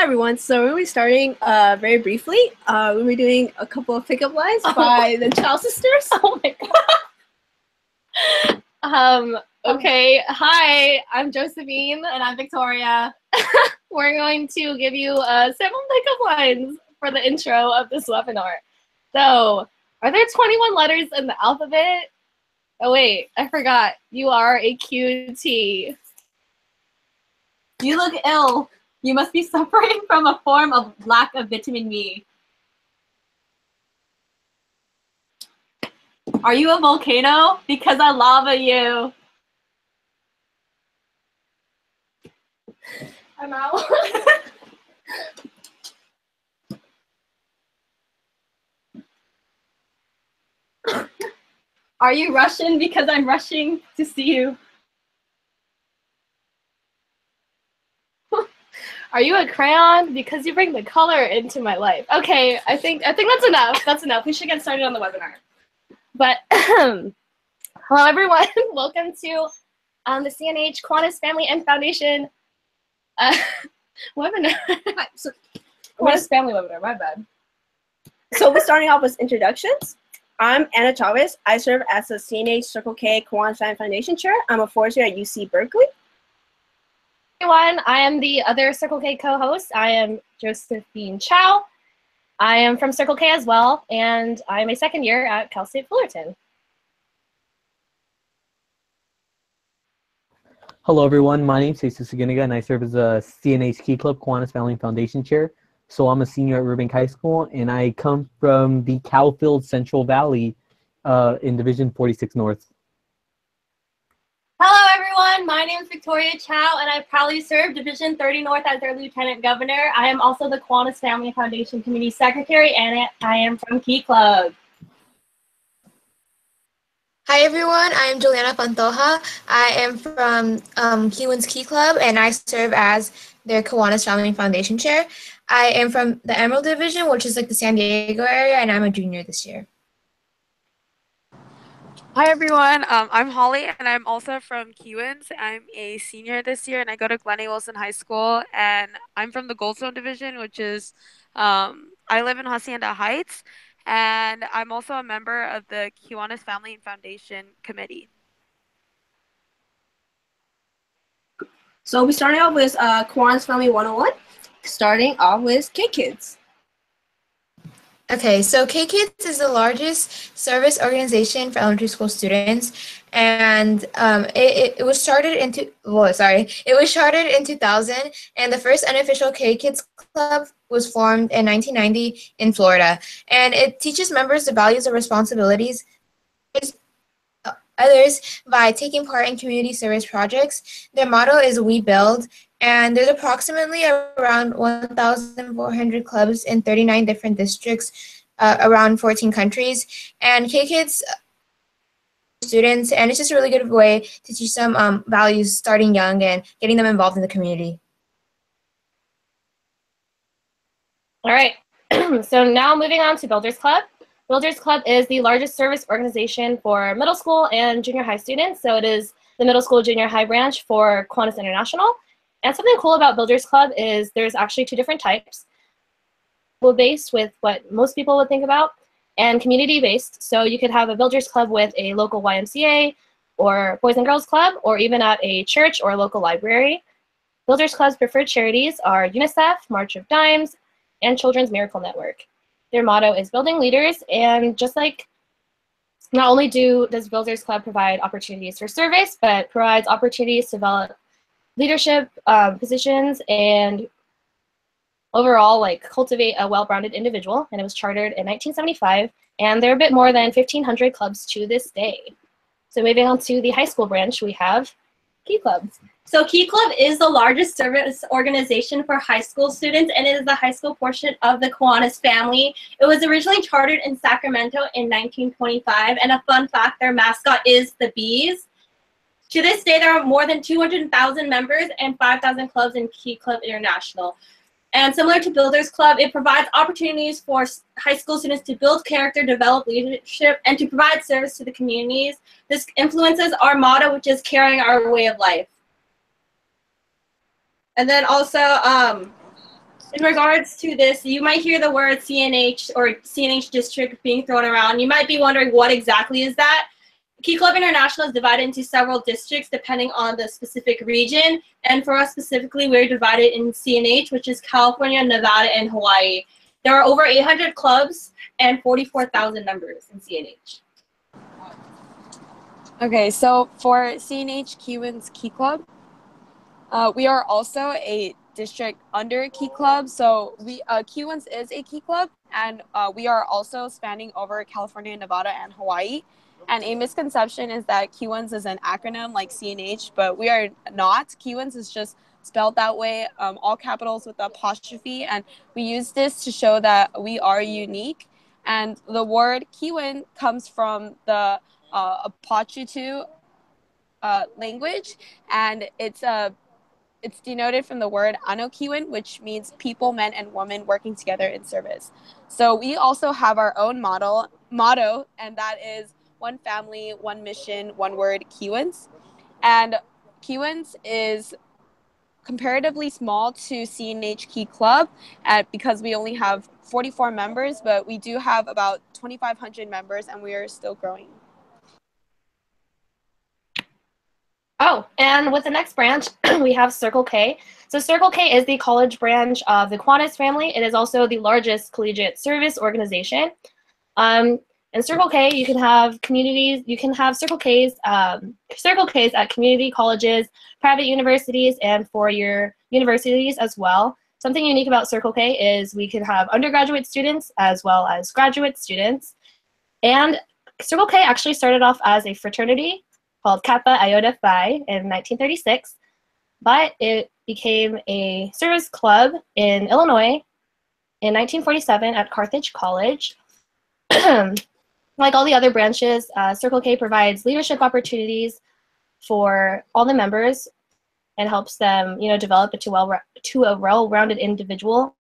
Hi everyone. So we'll be starting very briefly. We'll be doing a couple of pickup lines by the Chow sisters. Oh my god. Okay. Hi, I'm Josephine. And I'm Victoria. We're going to give you several pickup lines for the intro of this webinar. So, are there 21 letters in the alphabet? Oh wait, I forgot. You are a QT. You look ill. You must be suffering from a form of lack of vitamin B. Are you a volcano? Because I lava you. I'm out. Are you Russian? Because I'm rushing to see you. Are you a crayon? Because you bring the color into my life. Okay, I think that's enough. That's enough. We should get started on the webinar. But hello everyone. Welcome to the CNH Kiwanis Family and Foundation webinar. So, Kiwanis Family webinar. My bad. So we're starting off with introductions. I'm Anna Chavez. I serve as the CNH Circle K Kiwanis Family Foundation Chair. I'm a fourth year at UC Berkeley. Everyone, I am the other Circle K co-host. I am Josephine Chow. I am from Circle K as well, and I'm a second year at Cal State Fullerton. Hello everyone, my name is Jesus Saginiga and I serve as a CNH Key Club Kiwanis Family Foundation Chair. So I'm a senior at Burbank High School and I come from the Cowfield Central Valley in Division 46 North. Hello everyone, my name is Victoria Chow and I proudly serve Division 30 North as their Lieutenant Governor. I am also the Kiwanis Family Foundation Committee Secretary and I am from Key Club. Hi everyone, I am Juliana Pantoja. I am from Cubans Key Club and I serve as their Kiwanis Family Foundation Chair. I am from the Emerald Division, which is like the San Diego area, and I'm a junior this year. Hi everyone, I'm Holly and I'm also from Kiwanis. I'm a senior this year and I go to Glen A. Wilson High School and I'm from the Goldstone Division, which is, I live in Hacienda Heights and I'm also a member of the Kiwanis Family and Foundation Committee. So we'll be starting off with Kiwanis Family 101, starting off with K-Kids. Okay, so K-Kids is the largest service organization for elementary school students, and it was started in it was chartered in 2000, and the first unofficial K-Kids club was formed in 1990 in Florida, and it teaches members the values and responsibilities others by taking part in community service projects. Their motto is "We Build." And there's approximately around 1,400 clubs in 39 different districts around 14 countries. And K-Kids students, and it's just a really good way to teach them values starting young and getting them involved in the community. All right, so now moving on to Builders Club. Builders Club is the largest service organization for middle school and junior high students. So it is the middle school junior high branch for Kiwanis International. And something cool about Builders Club is there's actually two different types. Based with what most people would think about, and community-based. So you could have a Builders Club with a local YMCA or Boys and Girls Club, or even at a church or local library. Builders Club's preferred charities are UNICEF, March of Dimes, and Children's Miracle Network. Their motto is building leaders, and just like not only does Builders Club provide opportunities for service, but provides opportunities to develop leadership positions and overall like cultivate a well-rounded individual. And it was chartered in 1975, and there are a bit more than 1,500 clubs to this day. So moving on to the high school branch, we have Key Clubs. So Key Club is the largest service organization for high school students, and it is the high school portion of the Kiwanis family. It was originally chartered in Sacramento in 1925, and a fun fact, their mascot is the bees. To this day, there are more than 200,000 members and 5,000 clubs in Key Club International. And similar to Builders Club, it provides opportunities for high school students to build character, develop leadership, and to provide service to the communities. This influences our motto, which is carrying our way of life. And then also, In regards to this, you might hear the word CNH or CNH district being thrown around. You might be wondering what exactly is that. Key Club International is divided into several districts depending on the specific region. And for us specifically, we're divided in CNH, which is California, Nevada, and Hawaii. There are over 800 clubs and 44,000 members in CNH. Okay, so for CNH Cubans Key Club, we are also a district under Key Club. So Cubans is a Key Club, and we are also spanning over California, Nevada, and Hawaii. And a misconception is that Cubans is an acronym like CNH, but we are not. Cubans is just spelled that way, all capitals with the apostrophe. And we use this to show that we are unique. And the word Kiwan comes from the Apache language, and it's denoted from the word Anokiwan, which means people, men, and women working together in service. So we also have our own motto, and that is one family, one mission, one word, Kiwans. And Kiwans is comparatively small to CNH Key Club because we only have 44 members, but we do have about 2,500 members, and we are still growing. Oh, and with the next branch, we have Circle K. So Circle K is the college branch of the Kiwanis family. It is also the largest collegiate service organization. In Circle K, you can have communities, you can have Circle Ks at community colleges, private universities, and four-year universities as well. Something unique about Circle K is we can have undergraduate students as well as graduate students. And Circle K actually started off as a fraternity called Kappa Iota Phi in 1936, but it became a service club in Illinois in 1947 at Carthage College. Like all the other branches, Circle K provides leadership opportunities for all the members and helps them, develop into a well-rounded individual.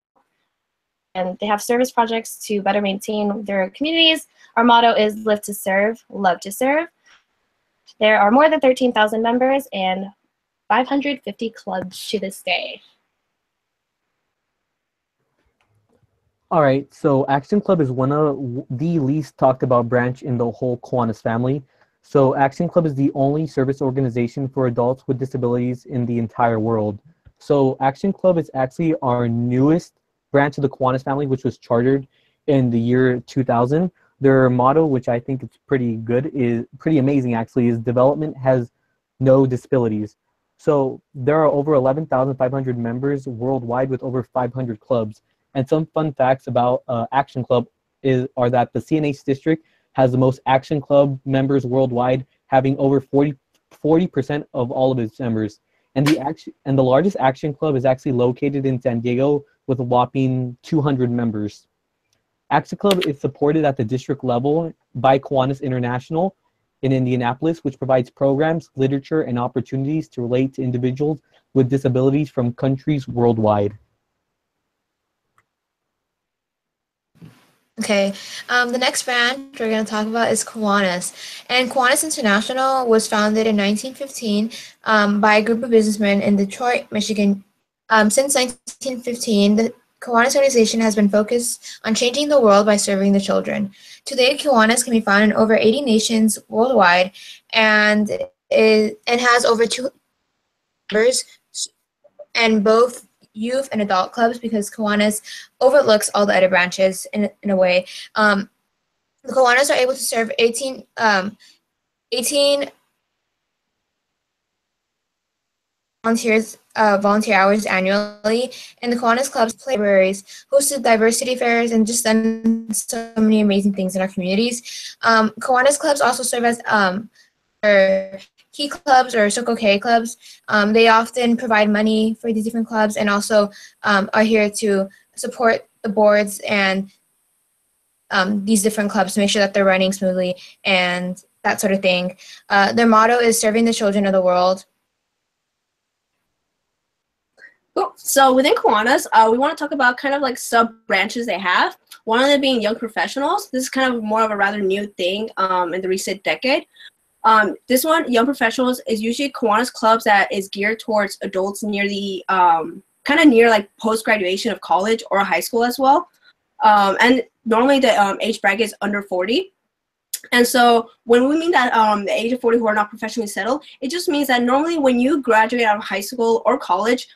And they have service projects to better maintain their communities. Our motto is live to serve, love to serve. There are more than 13,000 members and 550 clubs to this day. All right, so Action Club is one of the least talked about branch in the whole Kiwanis family. So Action Club is the only service organization for adults with disabilities in the entire world. So Action Club is actually our newest branch of the Kiwanis family, which was chartered in the year 2000. Their motto, which I think is pretty good, is pretty amazing actually, is development has no disabilities. So there are over 11,500 members worldwide with over 500 clubs. And some fun facts about Action Club are that the CNH district has the most Action Club members worldwide, having over 40% of all of its members. And the largest Action Club is actually located in San Diego with a whopping 200 members. Action Club is supported at the district level by Kiwanis International in Indianapolis, which provides programs, literature, and opportunities to relate to individuals with disabilities from countries worldwide. Okay, the next branch we're going to talk about is Kiwanis. And Kiwanis International was founded in 1915 by a group of businessmen in Detroit, Michigan. Since 1915, the Kiwanis organization has been focused on changing the world by serving the children. Today, Kiwanis can be found in over 80 nations worldwide and has over 200 members, and both youth and adult clubs, because Kiwanis overlooks all the other branches in a way. The Kiwanis are able to serve 18 volunteer hours annually, and the Kiwanis clubs play libraries, hosted diversity fairs, and just done so many amazing things in our communities. Kiwanis clubs also serve as key clubs or Circle K clubs. They often provide money for these different clubs and also are here to support the boards and these different clubs to make sure that they're running smoothly and that sort of thing. Their motto is serving the children of the world. Cool. So within Kiwanis, we want to talk about kind of like sub-branches they have. One of them being young professionals. This is kind of more of a rather new thing in the recent decade. This one, young professionals, is usually Kiwanis clubs that is geared towards adults near the kind kind of near like post graduation of college or high school as well. And normally the age bracket is under 40. And so when we mean that the age of 40 who are not professionally settled, it just means that normally when you graduate out of high school or college,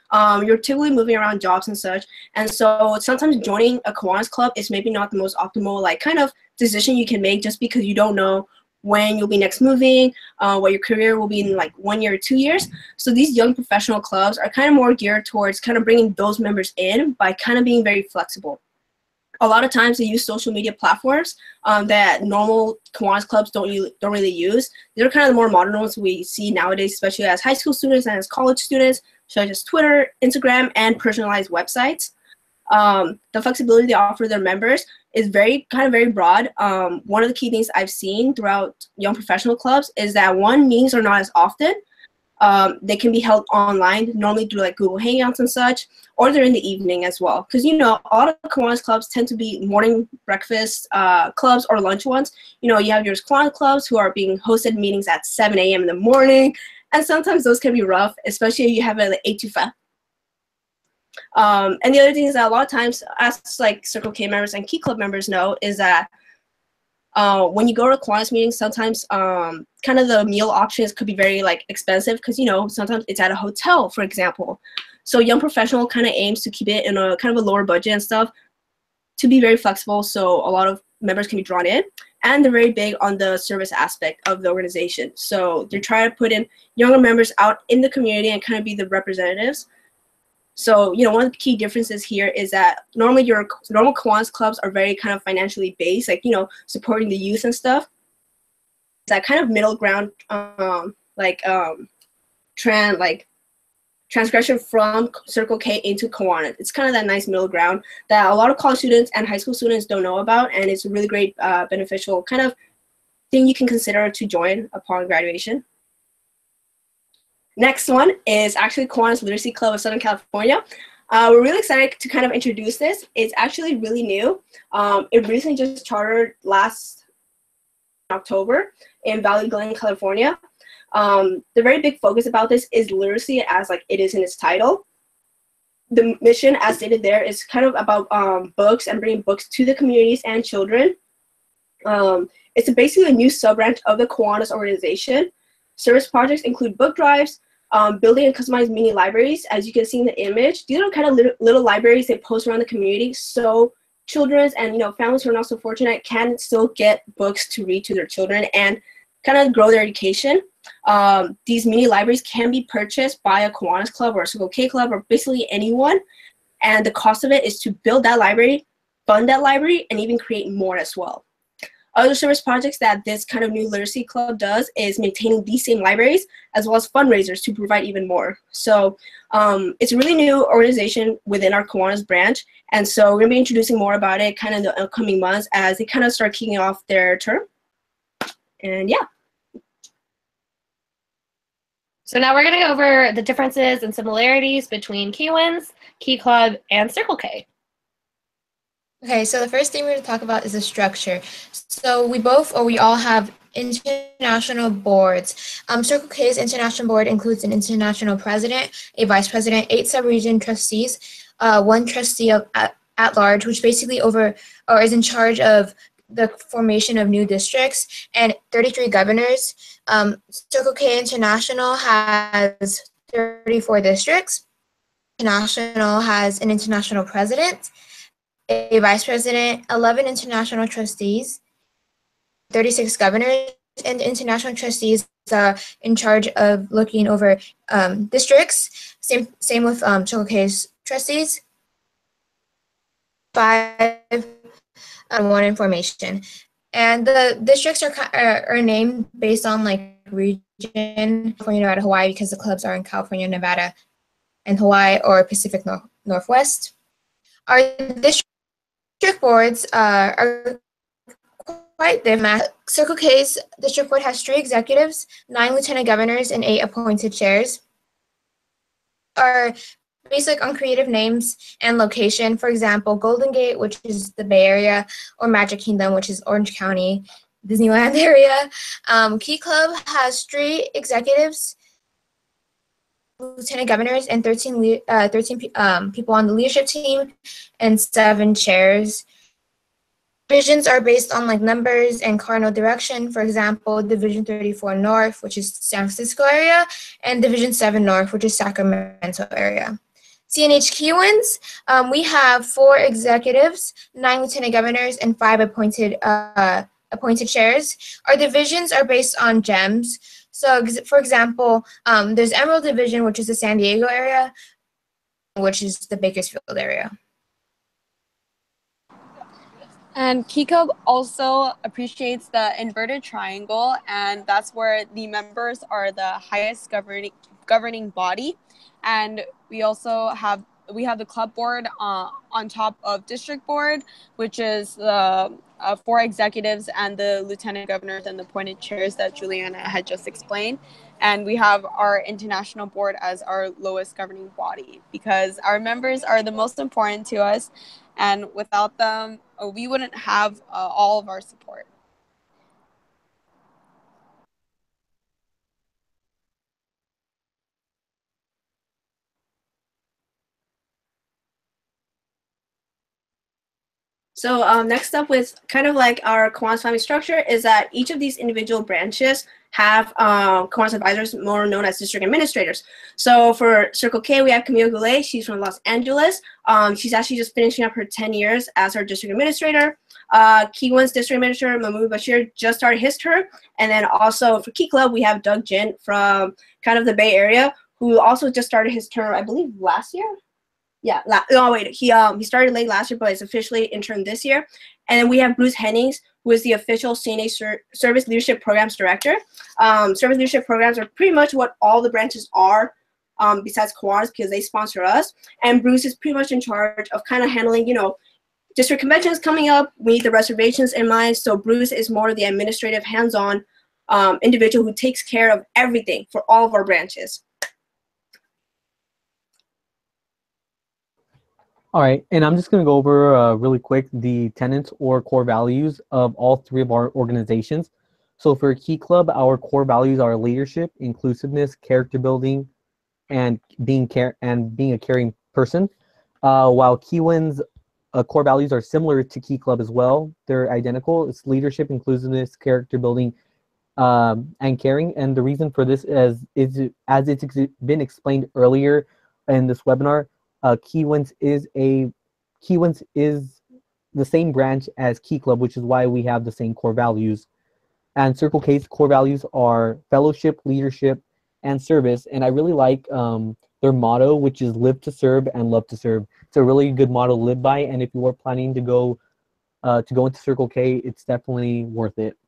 you're typically moving around jobs and such. And so sometimes joining a Kiwanis club is maybe not the most optimal like kind of decision you can make, just because you don't know when you'll be next moving, what your career will be in like 1 year or 2 years. So these young professional clubs are kind of more geared towards kind of bringing those members in by kind of being very flexible. A lot of times they use social media platforms that normal Kiwanis clubs don't really use. They're kind of the more modern ones we see nowadays, especially as high school students and as college students, such as Twitter, Instagram, and personalized websites. The flexibility they offer their members is very broad. One of the key things I've seen throughout young professional clubs is that one, meetings are not as often. They can be held online, normally through like Google Hangouts and such, or they're in the evening as well. Because, you know, a lot of Kiwanis clubs tend to be morning breakfast clubs or lunch ones. You know, you have your Kiwanis clubs who are being hosted meetings at 7 a.m. in the morning, and sometimes those can be rough, especially if you have it like 8 to 5. And the other thing is that a lot of times, as like Circle K members and Key Club members know, is that when you go to Kiwanis meetings, sometimes kind of the meal options could be very like expensive, because, you know, sometimes it's at a hotel, for example. So Young Professional kind of aims to keep it in a kind of a lower budget and stuff, to be very flexible so a lot of members can be drawn in. And they're very big on the service aspect of the organization. So they're trying to put in younger members out in the community and kind of be the representatives. So, you know, one of the key differences here is that normally your normal Kiwanis clubs are very kind of financially based, like, you know, supporting the youth and stuff. It's that kind of middle ground, transgression from Circle K into Kiwanis. It's kind of that nice middle ground that a lot of college students and high school students don't know about, and it's a really great beneficial kind of thing you can consider to join upon graduation. Next one is actually Kiwanis Literacy Club of Southern California. We're really excited to kind of introduce this. It's actually really new. It recently just chartered last October in Valley Glen, California. The very big focus about this is literacy, as like it is in its title. The mission, as stated there, is kind of about books and bringing books to the communities and children. It's basically a new sub-branch of the Kiwanis organization. Service projects include book drives, building and customized mini libraries. As you can see in the image, these are kind of little libraries they post around the community, so children and, you know, families who are not so fortunate can still get books to read to their children and kind of grow their education. These mini libraries can be purchased by a Kiwanis club or a Circle K club or basically anyone, and the cost of it is to build that library, fund that library, and even create more as well. Other service projects that this kind of new literacy club does is maintaining these same libraries, as well as fundraisers to provide even more. So it's a really new organization within our Kiwanis branch, and so we're going to be introducing more about it kind of in the upcoming months as they kind of start kicking off their term. And yeah. So now we're going to go over the differences and similarities between Kiwanis, Key Club, and Circle K. Okay, so the first thing we're going to talk about is the structure. So we all have international boards. Circle K's international board includes an international president, a vice president, 8 sub-region trustees, 1 trustee at large, which basically is in charge of the formation of new districts, and 33 governors. Circle K International has 34 districts. International has an international president, a vice president, 11 international trustees, 36 governors, and international trustees are in charge of looking over districts. Same with Circle K's trustees. 5 1 information. And the districts are named based on like region, California, Nevada, Hawaii, because the clubs are in California, Nevada, and Hawaii, or Pacific Northwest. Our district boards are quite different. Circle K's district board has 3 executives, 9 lieutenant governors, and 8 appointed chairs. Are based on creative names and location. For example, Golden Gate, which is the Bay Area, or Magic Kingdom, which is Orange County, Disneyland area. Key Club has 3 executives, 9 lieutenant governors, and 8 appointed chairs. Our district boards are quite different. Circle K's district board has 3 executives, 9 lieutenant governors, and 8 appointed chairs. Are based on creative names and location. For example, Golden Gate, which is the Bay Area, or Magic Kingdom, which is Orange County, Disneyland area. Key Club has 3 executives, lieutenant governors and 13 people on the leadership team and 7 chairs. Divisions are based on like numbers and cardinal direction. For example, Division 34 North, which is San Francisco area, and Division 7 North, which is Sacramento area. CNH Kiwans, we have 4 executives, 9 lieutenant governors, and 5 appointed chairs. Our divisions are based on GEMs. So, for example, there's Emerald Division, which is the San Diego area, which is the Bakersfield area. And KeyClub also appreciates the inverted triangle, and that's where the members are the highest governing body. And we also have the club board on top of district board, which is the 4 executives and the lieutenant governors and the appointed chairs that Juliana had just explained. And we have our international board as our lowest governing body because our members are the most important to us. And without them, we wouldn't have all of our support. So next up with kind of like our Kiwanis family structure is that each of these individual branches have Kiwanis advisors, more known as district administrators. So for Circle K, we have Camille Goulet. She's from Los Angeles. She's actually just finishing up her 10 years as our district administrator. Kiwanis district administrator, Mahmoud Bashir, just started his term. And then also for Key Club, we have Doug Jin from kind of the Bay Area, who also just started his term, I believe, last year. Yeah, he started late last year, but is officially intern this year. And then we have Bruce Hennings, who is the official CNH Service Leadership Programs Director. Service Leadership Programs are pretty much what all the branches are, besides Kiwanis, because they sponsor us. And Bruce is pretty much in charge of kind of handling, district conventions coming up. We need the reservations in mind. So Bruce is more the administrative, hands-on individual who takes care of everything for all of our branches. All right, and I'm just going to go over really quick the tenets or core values of all 3 of our organizations. So for Key Club, our core values are leadership, inclusiveness, character building, and being a caring person. While Kiwanis core values are similar to Key Club as well. They're identical. It's leadership, inclusiveness, character building, and caring. And the reason for this is as it's been explained earlier in this webinar, Kiwanis is the same branch as Key Club, which is why we have the same core values. And Circle K's core values are fellowship, leadership, and service. And I really like their motto, which is live to serve and love to serve. It's a really good motto to live by. And if you are planning to go into Circle K, it's definitely worth it.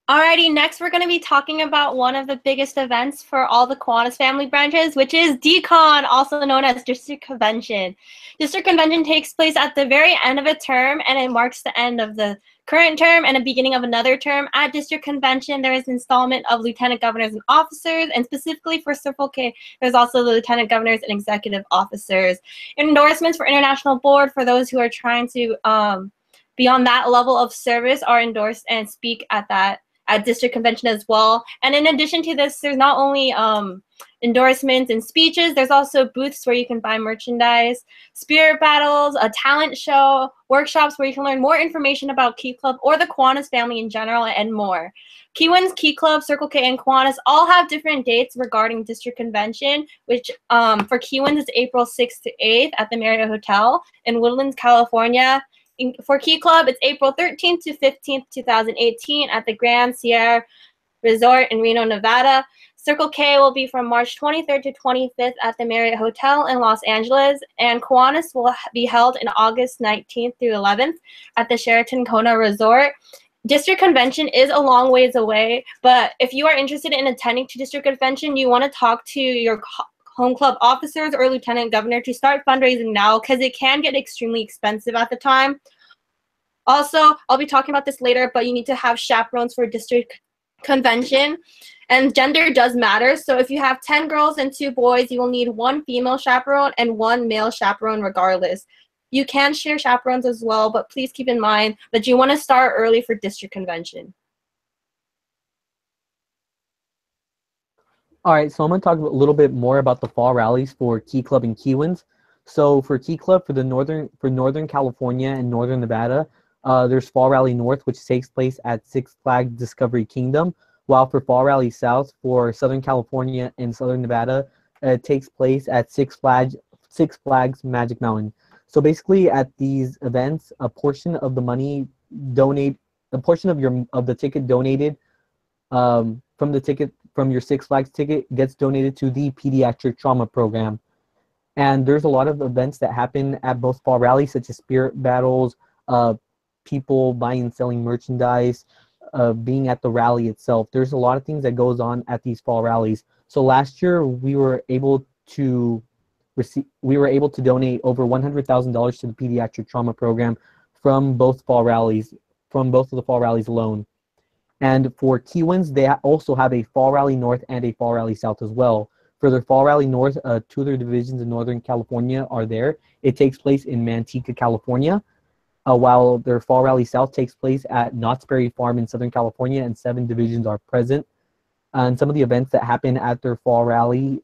Alrighty, next we're going to be talking about one of the biggest events for all the Kiwanis family branches, which is DCON, also known as District Convention. District Convention takes place at the very end of a term, and it marks the end of the current term and the beginning of another term. At District Convention, there is installment of lieutenant governors and officers, and specifically for Circle K, there's also the lieutenant governors and executive officers. Endorsements for international board for those who are trying to be on that level of service are endorsed and speak at District Convention as well. And in addition to this, there's not only endorsements and speeches, there's also booths where you can buy merchandise, spirit battles, a talent show, workshops where you can learn more information about Key Club or the Kiwanis family in general, and more. Kiwanis, Key Club, Circle K, and Kiwanis all have different dates regarding District Convention, which for Kiwanis is April 6th to 8th at the Marriott Hotel in Woodlands, California. For Key Club, it's April 13th to 15th, 2018 at the Grand Sierra Resort in Reno, Nevada. Circle K will be from March 23rd to 25th at the Marriott Hotel in Los Angeles. And Kiwanis will be held in August 19th through 11th at the Sheraton Kona Resort. District Convention is a long ways away, but if you are interested in attending to District Convention, you want to talk to your home club officers or lieutenant governor to start fundraising now, because it can get extremely expensive at the time. Also, I'll be talking about this later, but you need to have chaperones for District Convention, and gender does matter. So if you have 10 girls and 2 boys, you will need 1 female chaperone and 1 male chaperone regardless. You can share chaperones as well, but please keep in mind that you want to start early for District Convention. All right, so I'm going to talk a little bit more about the fall rallies for Key Club and Kiwans. So for Key Club, for Northern California and Northern Nevada, there's Fall Rally North, which takes place at Six Flags Discovery Kingdom, while for Fall Rally South for Southern California and Southern Nevada, it takes place at Six Flags Magic Mountain. So basically, at these events, a portion of the money a portion of the ticket donated from your Six Flags ticket gets donated to the pediatric trauma program. And there's a lot of events that happen at both fall rallies, such as spirit battles, people buying and selling merchandise, being at the rally itself. There's a lot of things that goes on at these fall rallies. So last year we were able to donate over $100,000 to the pediatric trauma program from both of the fall rallies alone. And for Kiwans, they also have a Fall Rally North and a Fall Rally South as well. For their Fall Rally North, two of their divisions in Northern California are there. It takes place in Manteca, California, while their Fall Rally South takes place at Knott's Berry Farm in Southern California, and 7 divisions are present. And some of the events that happen at their Fall Rally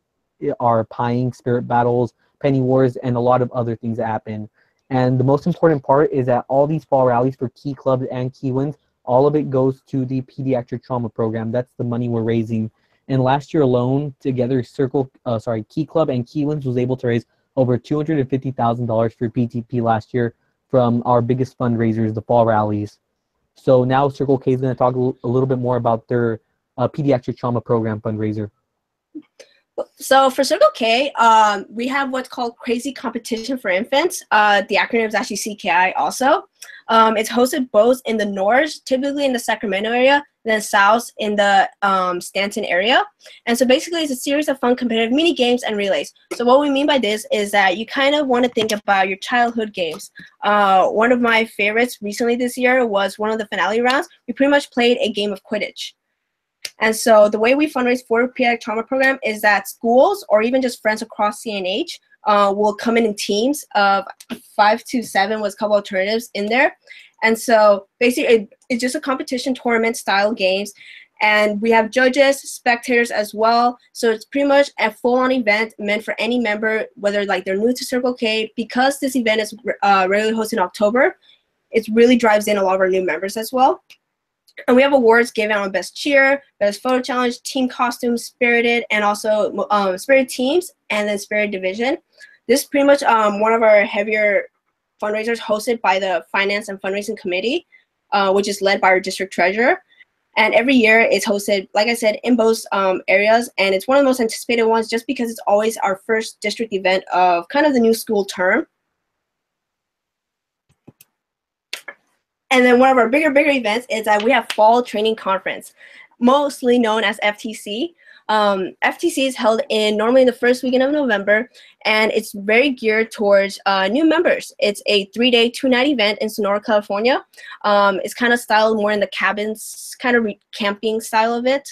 are pieing, spirit battles, penny wars, and a lot of other things that happen. And the most important part is that all these fall rallies for Key Clubs and Kiwans, all of it goes to the pediatric trauma program. That's the money we're raising. And last year alone, together, Key Club and Kiwans was able to raise over $250,000 for PTP last year from our biggest fundraisers, the fall rallies. So now Circle K is going to talk a little bit more about their pediatric trauma program fundraiser. So for Circle K, we have what's called Crazy Competition for Infants. The acronym is actually CKI also. It's hosted both in the north, typically in the Sacramento area, then south in the Stanton area. And so basically it's a series of fun competitive mini games and relays. So what we mean by this is that you kind of want to think about your childhood games. One of my favorites recently this year was one of the finale rounds. We pretty much played a game of Quidditch. And so the way we fundraise for the pediatric trauma program is that schools or even just friends across CNH will come in teams of 5 to 7 with a couple alternatives in there. And so basically it's just a competition tournament style games. And we have judges, spectators as well. So it's pretty much a full-on event meant for any member, whether like they're new to Circle K. Because this event is regularly hosted in October, it really drives in a lot of our new members as well. And we have awards given on Best Cheer, Best Photo Challenge, Team Costume, Spirited, and also Spirited Teams, and then Spirited Division. This is pretty much one of our heavier fundraisers hosted by the Finance and Fundraising Committee, which is led by our district treasurer. And every year it's hosted, like I said, in both areas. And it's one of the most anticipated ones just because it's always our first district event of kind of the new school term. And then one of our bigger events is that we have Fall Training Conference, mostly known as FTC. FTC is held normally in the first weekend of November, and it's very geared towards new members. It's a 3-day, 2-night event in Sonora, California. It's kind of styled more in the cabins, kind of camping style of it.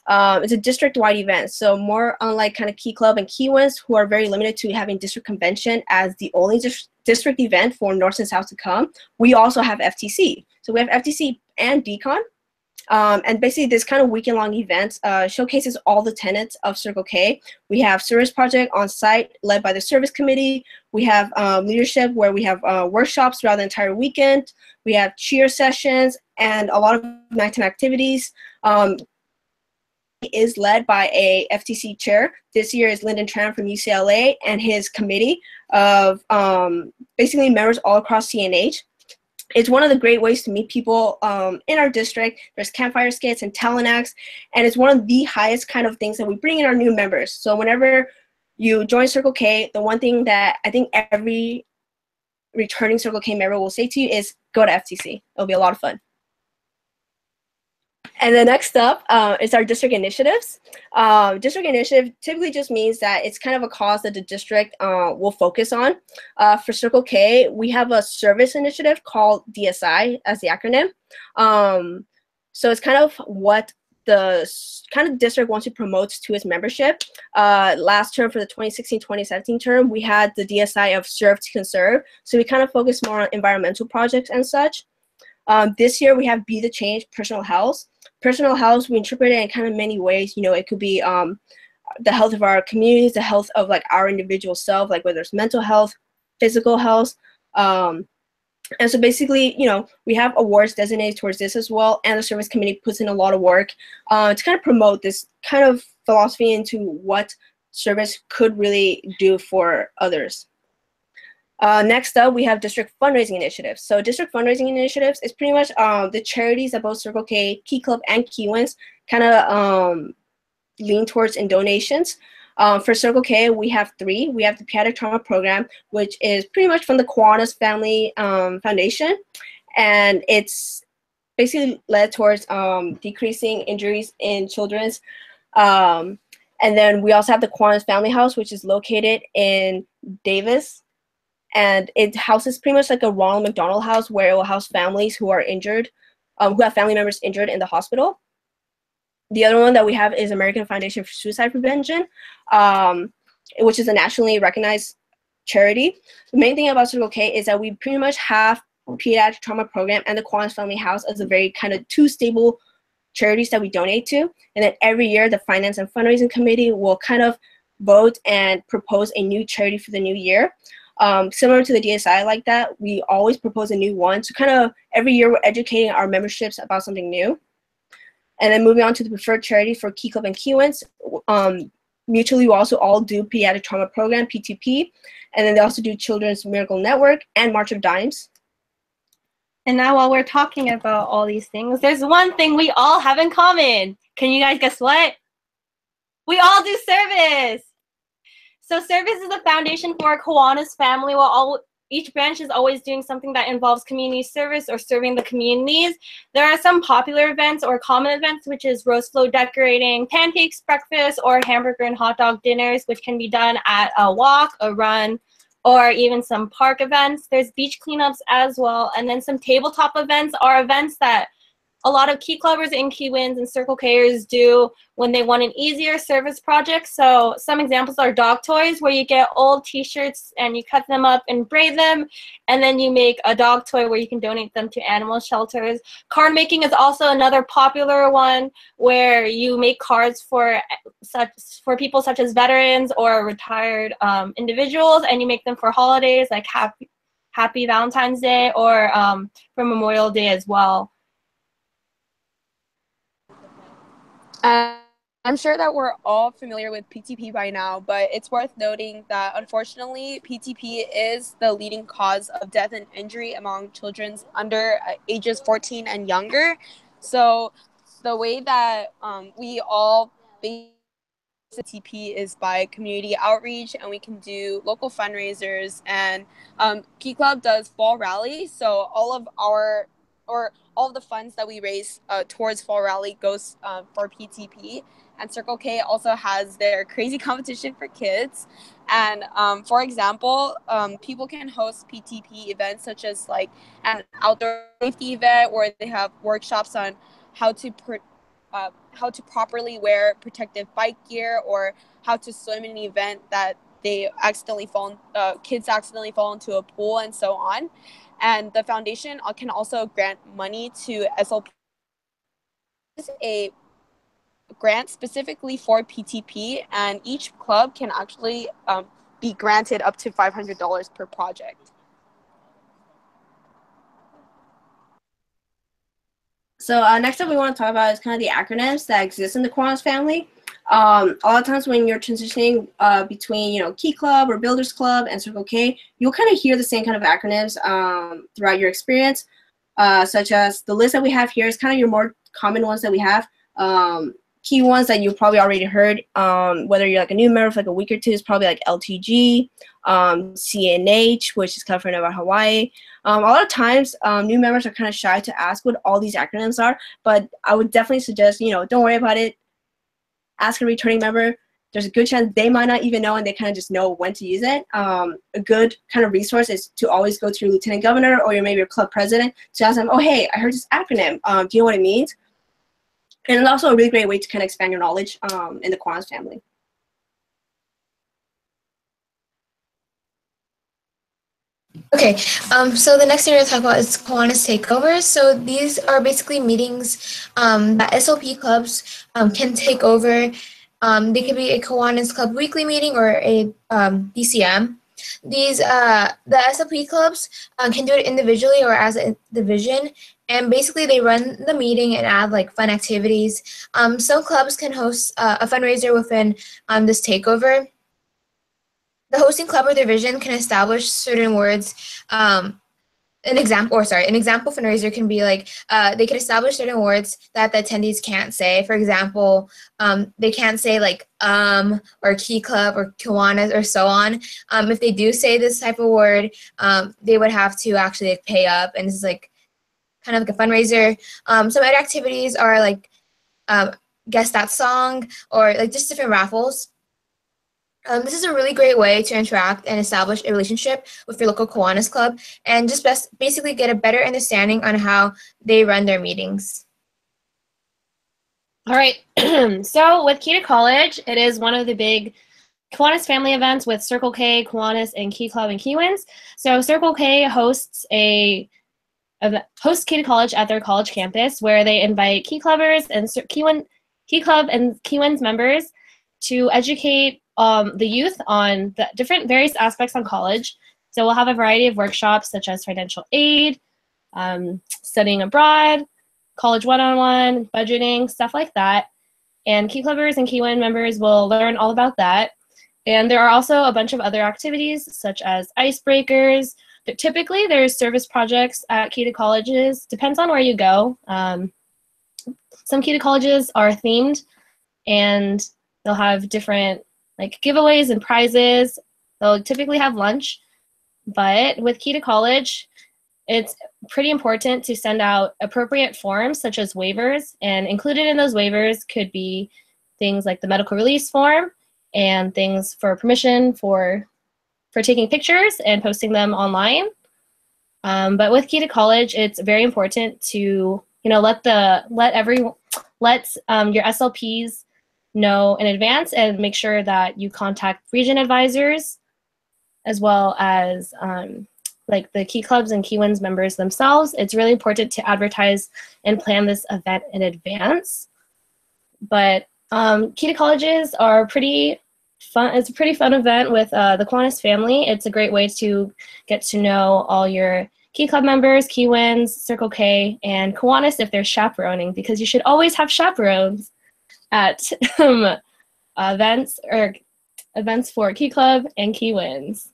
It's a district-wide event, so more unlike kind of Key Club and Kiwans, who are very limited to having district convention as the only district event for North and South to come. We also have FTC. So we have FTC and Decon. And basically this kind of weekend-long event showcases all the tenets of Circle K. We have service project on site led by the service committee. We have leadership where we have workshops throughout the entire weekend. We have cheer sessions and a lot of nighttime activities. Is led by a FTC chair. This year is Lyndon Tran from UCLA and his committee of basically members all across CNH. It's one of the great ways to meet people in our district. There's campfire skits and talent acts, and it's one of the highest kind of things that we bring in our new members. So whenever you join Circle K, the one thing that I think every returning Circle K member will say to you is go to FTC. It'll be a lot of fun. And then next up is our district initiatives. District initiative typically just means that it's kind of a cause that the district will focus on. For Circle K, we have a service initiative called DSI as the acronym. So it's kind of what the district wants to promote to its membership. Last term for the 2016-2017 term, we had the DSI of Serve to Conserve. So we kind of focus more on environmental projects and such. This year we have Be the Change, Personal Health. Personal health, we interpret it in kind of many ways. You know, it could be the health of our communities, the health of like our individual self, like whether it's mental health, physical health. And so basically, you know, we have awards designated towards this as well, and the service committee puts in a lot of work to kind of promote this kind of philosophy into what service could really do for others. Next up, we have district fundraising initiatives. So district fundraising initiatives is pretty much the charities that both Circle K, Key Club, and Kiwanis kind of lean towards in donations. For Circle K, we have 3. We have the Pediatric Trauma Program, which is pretty much from the Kiwanis Family Foundation, and it's basically led towards decreasing injuries in children's. And then we also have the Kiwanis Family House, which is located in Davis, and it houses pretty much like a Ronald McDonald House, where it will house families who are injured, who have family members injured in the hospital. The other one that we have is American Foundation for Suicide Prevention, which is a nationally recognized charity. The main thing about Circle K is that we pretty much have Pediatric Trauma Program and the Kiwanis Family House as a very kind of 2 stable charities that we donate to. And then every year, the Finance and Fundraising Committee will kind of vote and propose a new charity for the new year. Similar to the DSI like that, we always propose a new one. So kind of every year, we're educating our memberships about something new. And then moving on to the preferred charity for Key Club and Kiwanis, mutually we also all do Pediatric Trauma Program, PTP, and then they also do Children's Miracle Network and March of Dimes. And now while we're talking about all these things, there's one thing we all have in common. Can you guys guess what? We all do service. So service is the foundation for a Kiwanis family. Each branch is always doing something that involves community service or serving the communities. There are some popular events or common events, which is rose flow decorating, pancakes, breakfast, or hamburger and hot dog dinners, which can be done at a walk, a run, or even some park events. There's beach cleanups as well. And then some tabletop events are events that a lot of Key Clubbers and Kiwans and Circle Kers do when they want an easier service project. So some examples are dog toys, where you get old t-shirts and you cut them up and braid them, and then you make a dog toy where you can donate them to animal shelters. Card making is also another popular one, where you make cards for people such as veterans or retired individuals, and you make them for holidays like Happy Valentine's Day or for Memorial Day as well. I'm sure that we're all familiar with PTP by now, but it's worth noting that unfortunately, PTP is the leading cause of death and injury among children under ages 14 and younger. So the way that we all base PTP is by community outreach, and we can do local fundraisers, and Key Club does fall rally. So all of the funds that we raise towards Fall Rally goes for PTP. And Circle K also has their crazy competition for kids. And for example, people can host PTP events such as like an outdoor safety event where they have workshops on how to properly wear protective bike gear, or how to swim in an event that kids accidentally fall into a pool, and so on. And the foundation can also grant money to SLP. This is a grant specifically for PTP, and each club can actually be granted up to $500 per project. So next up we want to talk about is kind of the acronyms that exist in the Kiwanis family. A lot of times when you're transitioning between, you know, Key Club or Builders Club and Circle K, you'll kind of hear the same kind of acronyms throughout your experience, such as the list that we have here is kind of your more common ones that we have. Key ones that you've probably already heard, whether you're like a new member for like a week or two, is probably like LTG, CNH, which is California, Nevada, Hawaii. A lot of times, new members are kind of shy to ask what all these acronyms are, but I would definitely suggest, you know, don't worry about it. Ask a returning member. There's a good chance they might not even know, and they kind of just know when to use it. A good kind of resource is to always go to your lieutenant governor or maybe your club president to ask them, oh, hey, I heard this acronym. Do you know what it means? And it's also a really great way to kind of expand your knowledge in the Kiwanis family. Okay, so the next thing we're going to talk about is Kiwanis takeovers. So these are basically meetings that SLP clubs can take over They could be a Kiwanis Club weekly meeting or a DCM. These the SLP clubs can do it individually or as a division, and basically they run the meeting and add like fun activities. Some clubs can host a fundraiser within this takeover. The hosting club or division can establish certain words. An example fundraiser can be like they can establish certain words that the attendees can't say. For example, they can't say like or key club or Kiwanis or so on. If they do say this type of word, they would have to actually like, pay up, and this is like kind of like a fundraiser. Some other activities are like guess that song or like just different raffles. This is a really great way to interact and establish a relationship with your local Kiwanis club and just basically get a better understanding on how they run their meetings. All right, so with Key to College, it is one of the big Kiwanis family events with Circle K, Kiwanis, and Key Club and Kiwans. So Circle K hosts Key to College at their college campus, where they invite Key Clubbers and Key Club and Kiwans members to educate the youth on the different various aspects on college. So we'll have a variety of workshops such as financial aid, studying abroad, college one-on-one, budgeting, stuff like that. And Key Clubbers and Kiwan members will learn all about that. And there are also a bunch of other activities such as icebreakers. Typically, there's service projects at Key to Colleges. Depends on where you go. Some Key to Colleges are themed, and they'll have different like giveaways and prizes. They'll typically have lunch, but with Key to College, it's pretty important to send out appropriate forms such as waivers, and included in those waivers could be things like the medical release form and things for permission for taking pictures and posting them online. But with Key to College, it's very important to let your SLPs know in advance and make sure that you contact region advisors as well as like the Key Clubs and Kiwans members themselves. It's really important to advertise and plan this event in advance. But Key to Colleges are pretty fun. It's a pretty fun event with the Kiwanis family. It's a great way to get to know all your Key Club members, Kiwans, Circle K, and Kiwanis if they're chaperoning, because you should always have chaperones at events for Key Club and Kiwans.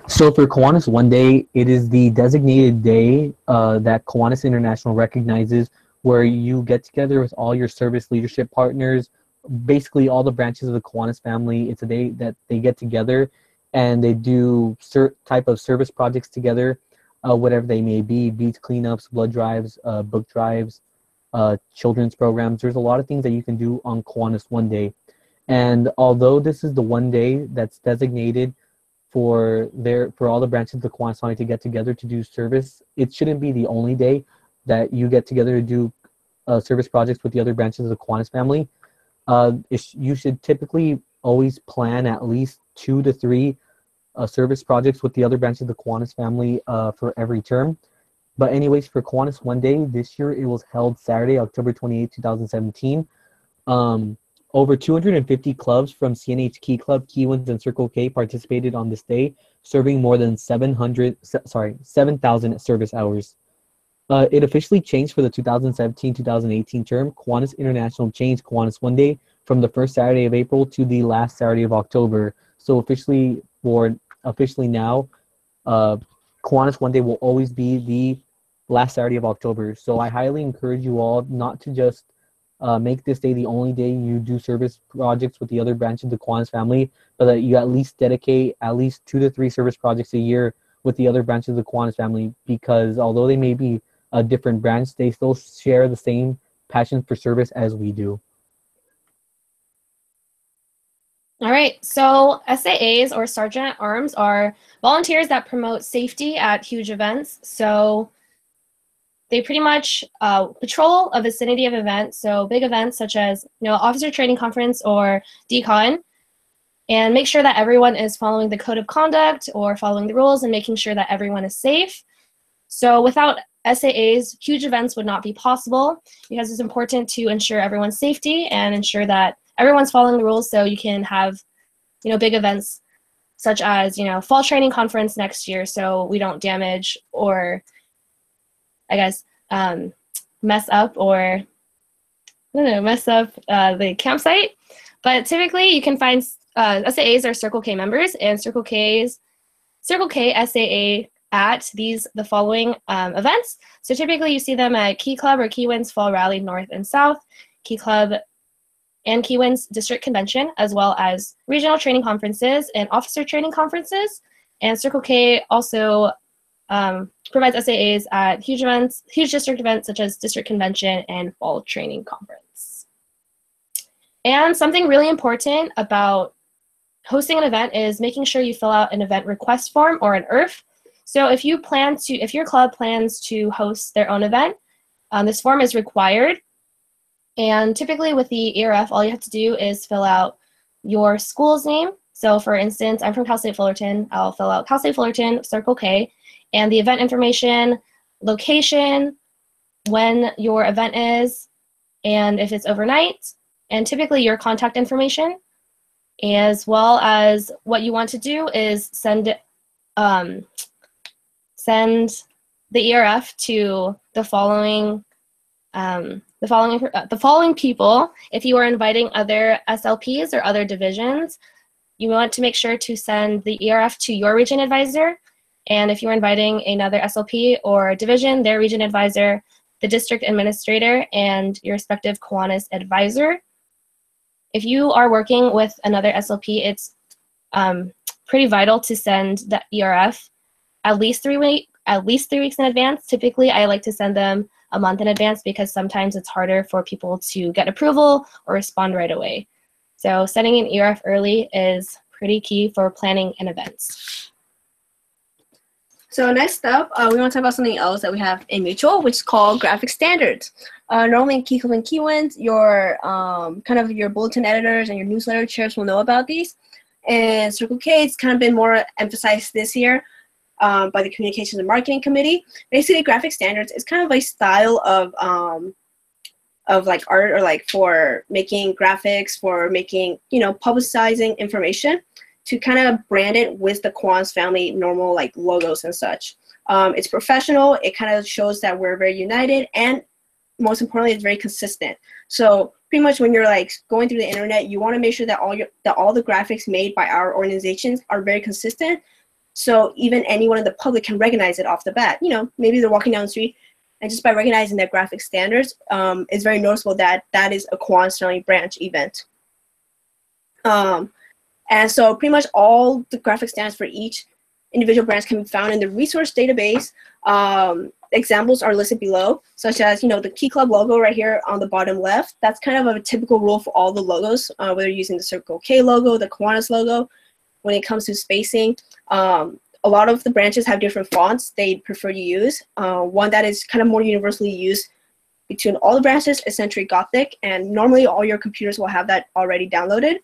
So for Kiwanis One Day, it is the designated day that Kiwanis International recognizes, where you get together with all your service leadership partners, basically all the branches of the Kiwanis family. It's a day that they get together and they do certain type of service projects together, whatever they may be, beach cleanups, blood drives, book drives, children's programs. There's a lot of things that you can do on Kiwanis One Day. And although this is the one day that's designated for all the branches of the Kiwanis family to get together to do service, it shouldn't be the only day that you get together to do service projects with the other branches of the Kiwanis family. You should typically always plan at least 2 to 3 service projects with the other branches of the Kiwanis family for every term. But anyways, for Kiwanis One Day, this year it was held Saturday, October 28, 2017. Over 250 clubs from CNH Key Club, Kiwans, and Circle K participated on this day, serving more than 7,000 service hours. It officially changed for the 2017-2018 term. Kiwanis International changed Kiwanis One Day from the first Saturday of April to the last Saturday of October. So officially now, Kiwanis One Day will always be the last Saturday of October. So I highly encourage you all not to just make this day the only day you do service projects with the other branch of the Kiwanis family, but that you at least dedicate at least 2 to 3 service projects a year with the other branches of the Kiwanis family, because although they may be a different branch, they still share the same passion for service as we do. All right, so SAAs, or Sergeant at Arms, are volunteers that promote safety at huge events. So they pretty much patrol a vicinity of events, so big events such as officer training conference or decon, and make sure that everyone is following the code of conduct or following the rules and making sure that everyone is safe. So without SAAs, huge events would not be possible because it's important to ensure everyone's safety and ensure that everyone's following the rules so you can have, big events such as, fall training conference next year so we don't damage or, I guess, mess up the campsite. But typically you can find SAAs are Circle K members, and Circle K SAA at the following events. So typically you see them at Key Club or Kiwanis Fall Rally North and South, Key Club and Kiwanis District Convention, as well as regional training conferences and officer training conferences. And Circle K also provides SAAs at huge district events such as District Convention and Fall Training Conference. And something really important about hosting an event is making sure you fill out an event request form or an ERF. So if your club plans to host their own event, this form is required. And typically with the ERF, all you have to do is fill out your school's name. So for instance, I'm from Cal State Fullerton. I'll fill out Cal State Fullerton, Circle K, and the event information, location, when your event is, and if it's overnight, and typically your contact information, as well as what you want to do is send the ERF to the following people. If you are inviting other SLPs or other divisions, you want to make sure to send the ERF to your region advisor. And if you're inviting another SLP or division, their region advisor, the district administrator, and your respective Kiwanis advisor. If you are working with another SLP, it's pretty vital to send the ERF at least 3 weeks in advance. Typically, I like to send them a month in advance because sometimes it's harder for people to get approval or respond right away. So sending an ERF early is pretty key for planning an events. So next up, we want to talk about something else that we have in mutual, which is called graphic standards. Normally in Key Club and Kiwanis, your your bulletin editors and your newsletter chairs will know about these. And Circle K, it's kind of been more emphasized this year by the Communications and Marketing Committee. Basically, graphic standards is kind of a style of like art or like for making graphics, for making, publicizing information, to kind of brand it with the Kiwanis family normal like logos and such. It's professional. It kind of shows that we're very united, and most importantly, it's very consistent. So pretty much when you're like going through the internet, you want to make sure that all the graphics made by our organizations are very consistent. So even anyone in the public can recognize it off the bat. Maybe they're walking down the street, and just by recognizing their graphic standards, it's very noticeable that that is a Kiwanis family branch event. And so pretty much all the graphic standards for each individual branch can be found in the resource database. Examples are listed below, such as, the Key Club logo right here on the bottom left. That's kind of a typical rule for all the logos, whether you're using the Circle K logo, the Kiwanis logo. When it comes to spacing, a lot of the branches have different fonts they prefer to use. One that is kind of more universally used between all the branches is Century Gothic, and normally all your computers will have that already downloaded.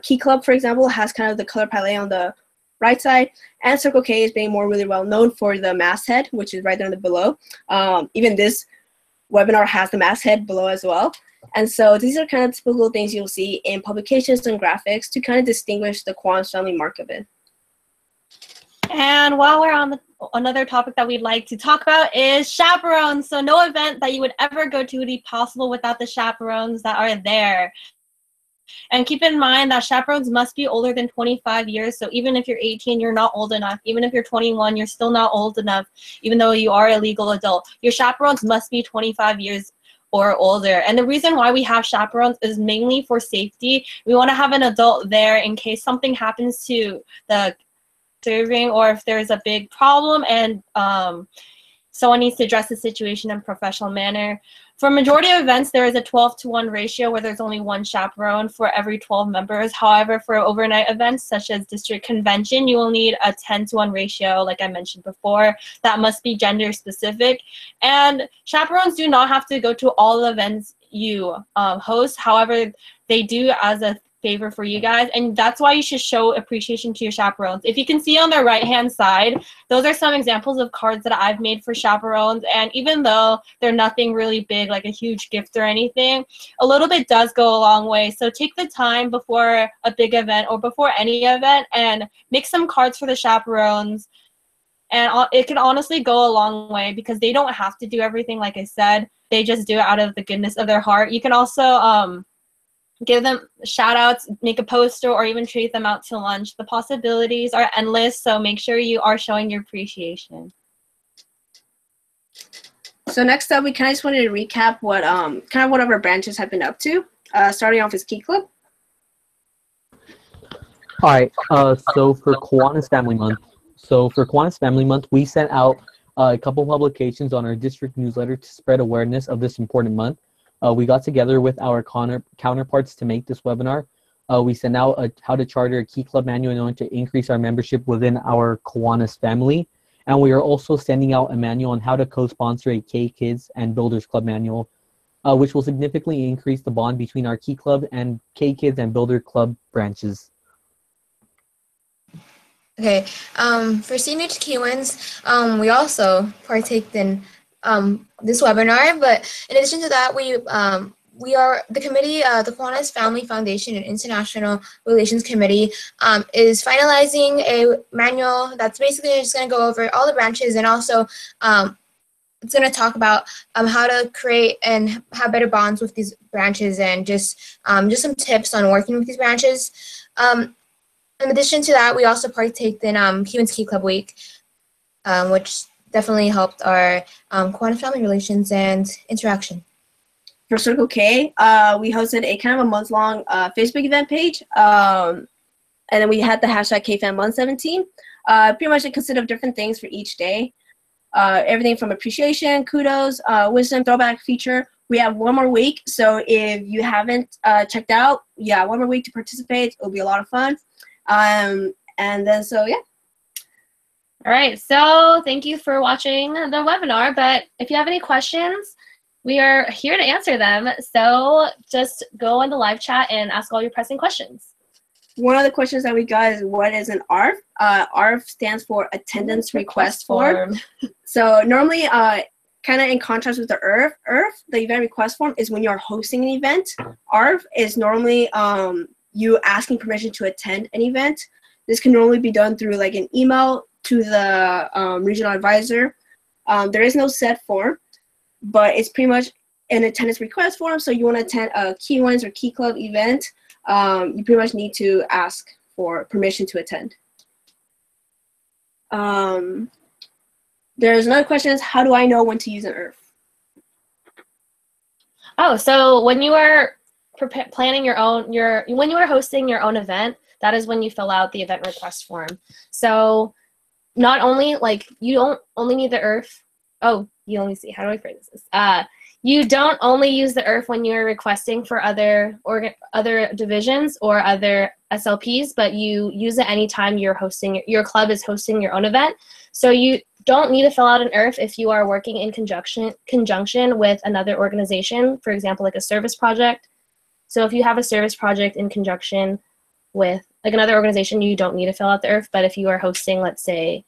Key Club, for example, has kind of the color palette on the right side, and Circle K is being really well known for the masthead, which is right there below. Even this webinar has the masthead below as well. And so these are kind of typical things you'll see in publications and graphics to kind of distinguish the Kiwanis family mark of it. And while we're on another topic that we'd like to talk about is chaperones. So no event that you would ever go to would be possible without the chaperones that are there. And keep in mind that chaperones must be older than 25 years. So even if you're 18, you're not old enough. Even if you're 21, you're still not old enough, even though you are a legal adult. Your chaperones must be 25 years or older. And the reason why we have chaperones is mainly for safety. We want to have an adult there in case something happens to the serving, or if there's a big problem and someone needs to address the situation in a professional manner. For majority of events, there is a 12-to-1 ratio where there's only one chaperone for every 12 members. However, for overnight events such as district convention, you will need a 10-to-1 ratio, like I mentioned before. That must be gender specific. And chaperones do not have to go to all the events you host. However, they do, as a favor for you guys, and that's why you should show appreciation to your chaperones. If you can see on the right hand side, those are some examples of cards that I've made for chaperones, and even though they're nothing really big like a huge gift or anything, a little bit does go a long way. So take the time before a big event or before any event and make some cards for the chaperones, and it can honestly go a long way because they don't have to do everything. Like I said, they just do it out of the goodness of their heart. You can also give them shout outs, make a poster, or even treat them out to lunch. The possibilities are endless, so make sure you are showing your appreciation. So next up, we kind of just wanted to recap what kind of what our branches have been up to. Starting off with Key Club. All right. So for Kiwanis Family Month, we sent out a couple publications on our district newsletter to spread awareness of this important month. We got together with our counterparts to make this webinar. We sent out a how to charter a Key Club manual in order to increase our membership within our Kiwanis family. And we are also sending out a manual on how to co-sponsor a K-Kids and Builders Club manual, which will significantly increase the bond between our Key Club and K-Kids and Builder Club branches. Okay, for CNH Kiwans, we also partaked in this webinar, but in addition to that, we are the committee, the Kiwanis Family Foundation and International Relations Committee is finalizing a manual that's basically just going to go over all the branches, and also it's going to talk about how to create and have better bonds with these branches, and just some tips on working with these branches. In addition to that, we also partaked in Cubans Key Club Week, which definitely helped our Kiwanis family relations and interaction. For Circle K, we hosted a kind of a month-long Facebook event page, and then we had the hashtag KFamMonth17. Pretty much it consisted of different things for each day. Everything from appreciation, kudos, wisdom, throwback feature. We have one more week, so if you haven't checked out, yeah, one more week to participate. It'll be a lot of fun. And then, so yeah. All right, so thank you for watching the webinar, but if you have any questions, we are here to answer them. So just go in the live chat and ask all your pressing questions. One of the questions that we got is, what is an ARF? ARF stands for Attendance Request Form. So normally, kind of in contrast with the ERF, the Event Request Form is when you're hosting an event. ARF is normally you asking permission to attend an event. This can normally be done through like an email to the regional advisor. There is no set form, but it's pretty much an attendance request form. So you want to attend a Kiwanis or Key Club event, you pretty much need to ask for permission to attend. There's another question is, how do I know when to use an ERF? Oh, so when you are planning when you are hosting your own event, that is when you fill out the event request form. So not only, like, you don't only need the ERF. Oh, you only see, how do I phrase this? You don't only use the ERF when you're requesting for other divisions or other SLPs, but you use it anytime your club is hosting your own event. So you don't need to fill out an ERF if you are working in conjunction with another organization, for example, like a service project. So if you have a service project in conjunction with like another organization, you don't need to fill out the ERF. But if you are hosting, let's say,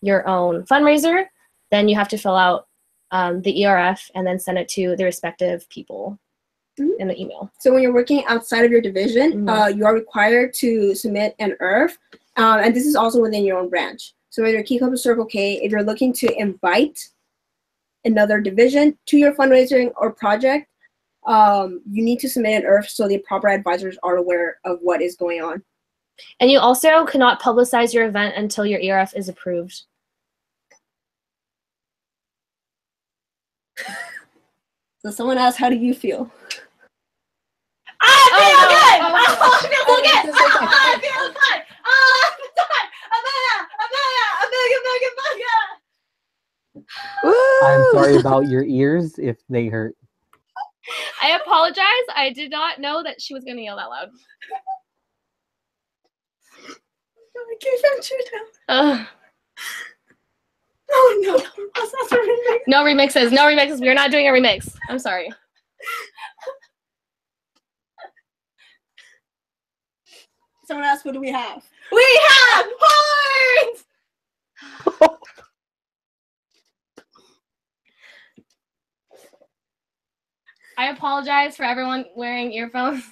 your own fundraiser, then you have to fill out the ERF and then send it to the respective people in the email. So when you're working outside of your division, you are required to submit an ERF, and this is also within your own branch. So whether Key Club or Circle K, if you're looking to invite another division to your fundraising or project, you need to submit an ERF so the proper advisors are aware of what is going on. And you also cannot publicize your event until your ERF is approved. So someone asked, how do you feel? I feel good! I feel so good! I feel good! I'm sorry about your ears if they hurt. I apologize. I did not know that she was going to yell that loud. I can't shoot him. Oh no, that's not a remix. No remixes. No remixes. We're not doing a remix. I'm sorry. Someone asked, what do we have? We have horns! I apologize for everyone wearing earphones.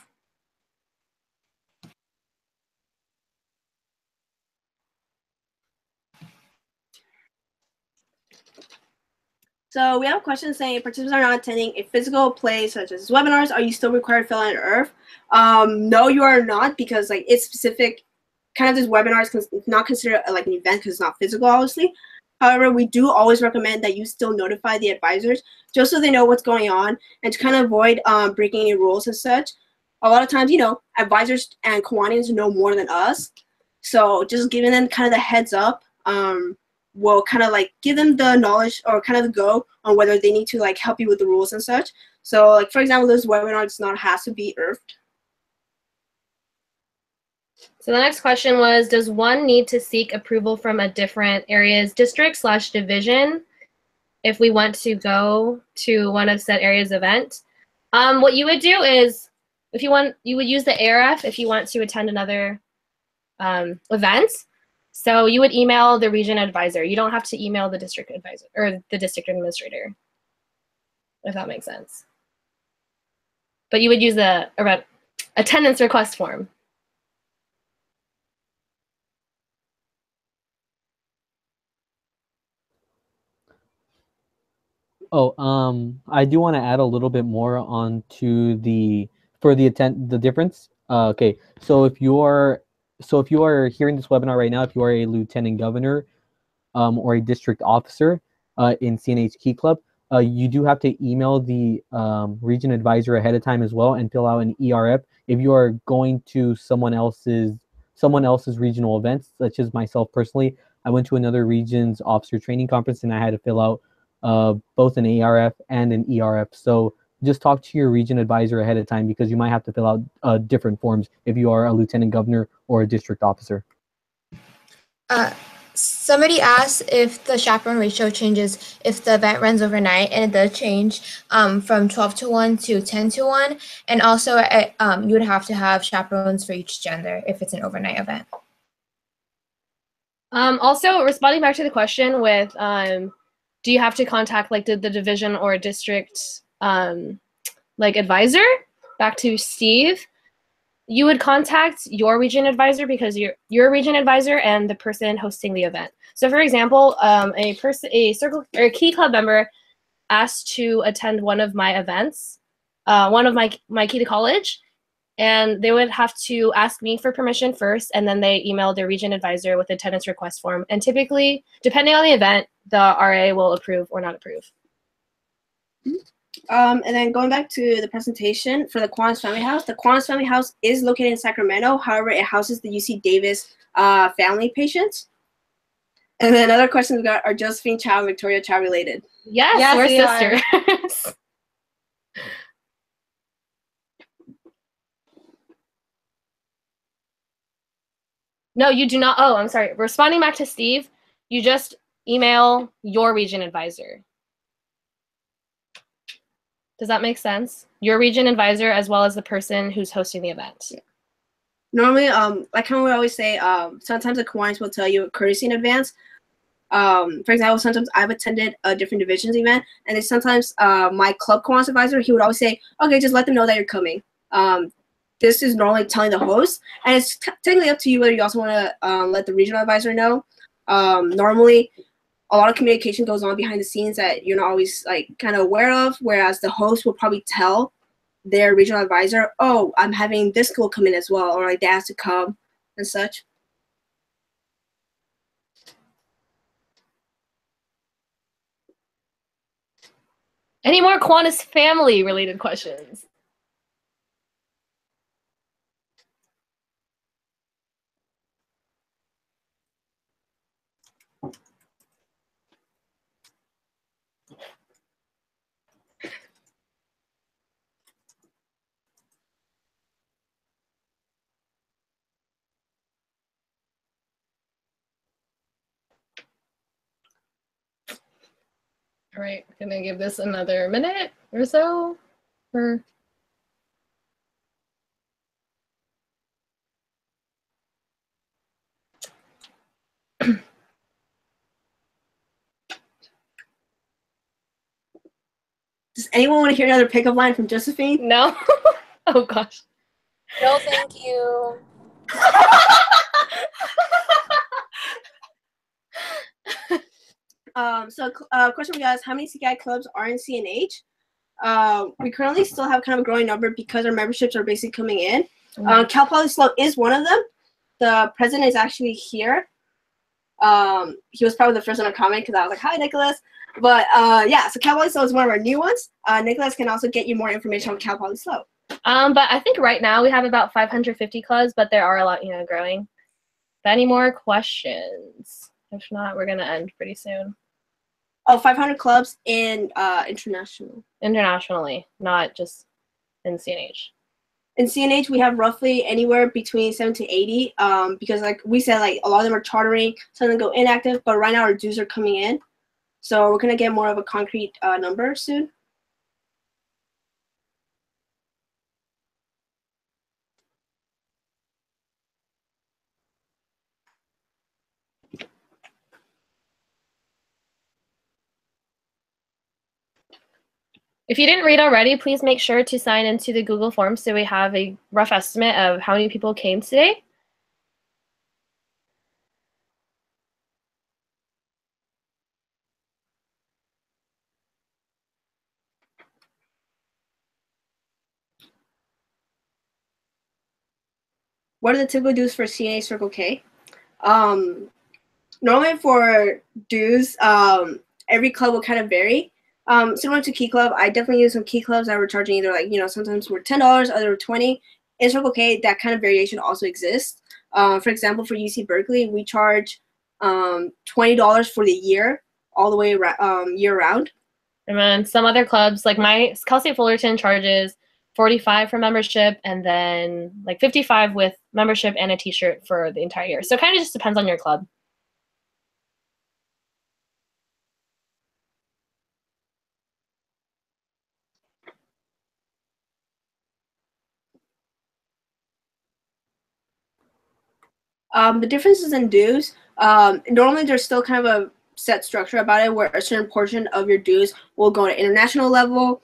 So we have a question saying, participants are not attending a physical play such as webinars. Are you still required to fill out an IRF? No, you are not, because like it's specific. Kind of this webinar is not considered like an event because it's not physical, obviously. However, we do always recommend that you still notify the advisors just so they know what's going on and to kind of avoid breaking any rules and such. A lot of times, you know, advisors and Kiwanians know more than us. So just giving them kind of the heads up will kind of like give them the knowledge or kind of the go on whether they need to like help you with the rules and such. So like, for example, this webinar does not have to be IRFed. So the next question was, does one need to seek approval from a different area's district/division if we want to go to one of said area's event? What you would do is, if you want, you would use the ARF if you want to attend another event. So you would email the region advisor. You don't have to email the district advisor or the district administrator, if that makes sense. But you would use the attendance request form. Oh, I do want to add a little bit more on to the difference. Okay, so if you are hearing this webinar right now, if you are a lieutenant governor, or a district officer, in CNH Key Club, you do have to email the region advisor ahead of time as well and fill out an ERF. If you are going to someone else's regional events, such as myself personally, I went to another region's officer training conference and I had to fill out both an ARF and an ERF. So just talk to your region advisor ahead of time because you might have to fill out different forms if you are a lieutenant governor or a district officer. Somebody asked if the chaperone ratio changes if the event runs overnight, and it does change from 12:1 to 10:1. And also, you would have to have chaperones for each gender if it's an overnight event. Also, responding back to the question with, do you have to contact like the division or district like advisor? Back to Steve. You would contact your region advisor because you're a region advisor and the person hosting the event. So for example, a circle or a Key Club member asked to attend one of my events, one of my Key to College, and they would have to ask me for permission first, and then they email their region advisor with attendance request form. And typically, depending on the event, the RA will approve or not approve. And then going back to the presentation for the Kiwanis Family House, the Kiwanis Family House is located in Sacramento. However, it houses the UC Davis family patients. And then other questions we got are Josephine Chow and Victoria Chow related? Yes, we're sisters. No, you do not. Oh, I'm sorry. Responding back to Steve, you just email your region advisor. Does that make sense? Your region advisor as well as the person who's hosting the event. Yeah. Normally, like how we always say, sometimes the Kiwanis will tell you a courtesy in advance. For example, sometimes I've attended a different divisions event, and then sometimes my club Kiwanis advisor, he would always say, okay, just let them know that you're coming. This is normally telling the host, and it's technically up to you whether you also want to let the regional advisor know. Normally, a lot of communication goes on behind the scenes that you're not always like kind of aware of, whereas the host will probably tell their regional advisor, oh, I'm having this school come in as well, or like they asked to come and such. Any more Kiwanis family related questions? All right, gonna give this another minute or so. anyone want to hear another pickup line from Josephine? No? Oh, gosh. No, thank you. Question for you guys, how many CKI clubs are in CNH? We currently still have kind of a growing number because our memberships are basically coming in. Cal Poly SLO is one of them. The president is actually here. He was probably the first one to comment because I was like, hi, Nicholas. But yeah, so Cal Poly SLO is one of our new ones. Nicholas can also get you more information on Cal Poly SLO. But I think right now we have about 550 clubs, but there are a lot, growing. Any more questions? If not, we're going to end pretty soon. Oh, 500 clubs in international. Internationally, not just in CNH. In CNH, we have roughly anywhere between 70 to 80 because, like we said, like a lot of them are chartering, some of them go inactive, but right now our dues are coming in. So we're going to get more of a concrete number soon. If you didn't read already, please make sure to sign into the Google Form so we have a rough estimate of how many people came today. What are the typical dues for CNA Circle K? Normally for dues, every club will kind of vary. Similar to Key Club, I definitely use some Key Clubs that were charging either like, sometimes were $10, other were $20. In Circle K, that kind of variation also exists. For example, for UC Berkeley, we charge $20 for the year, all the way year round. And then some other clubs, like my Cal State Fullerton charges $45 for membership and then like $55 with membership and a t-shirt for the entire year. So it kind of just depends on your club. The differences in dues, normally there's still kind of a set structure about it where a certain portion of your dues will go to international level,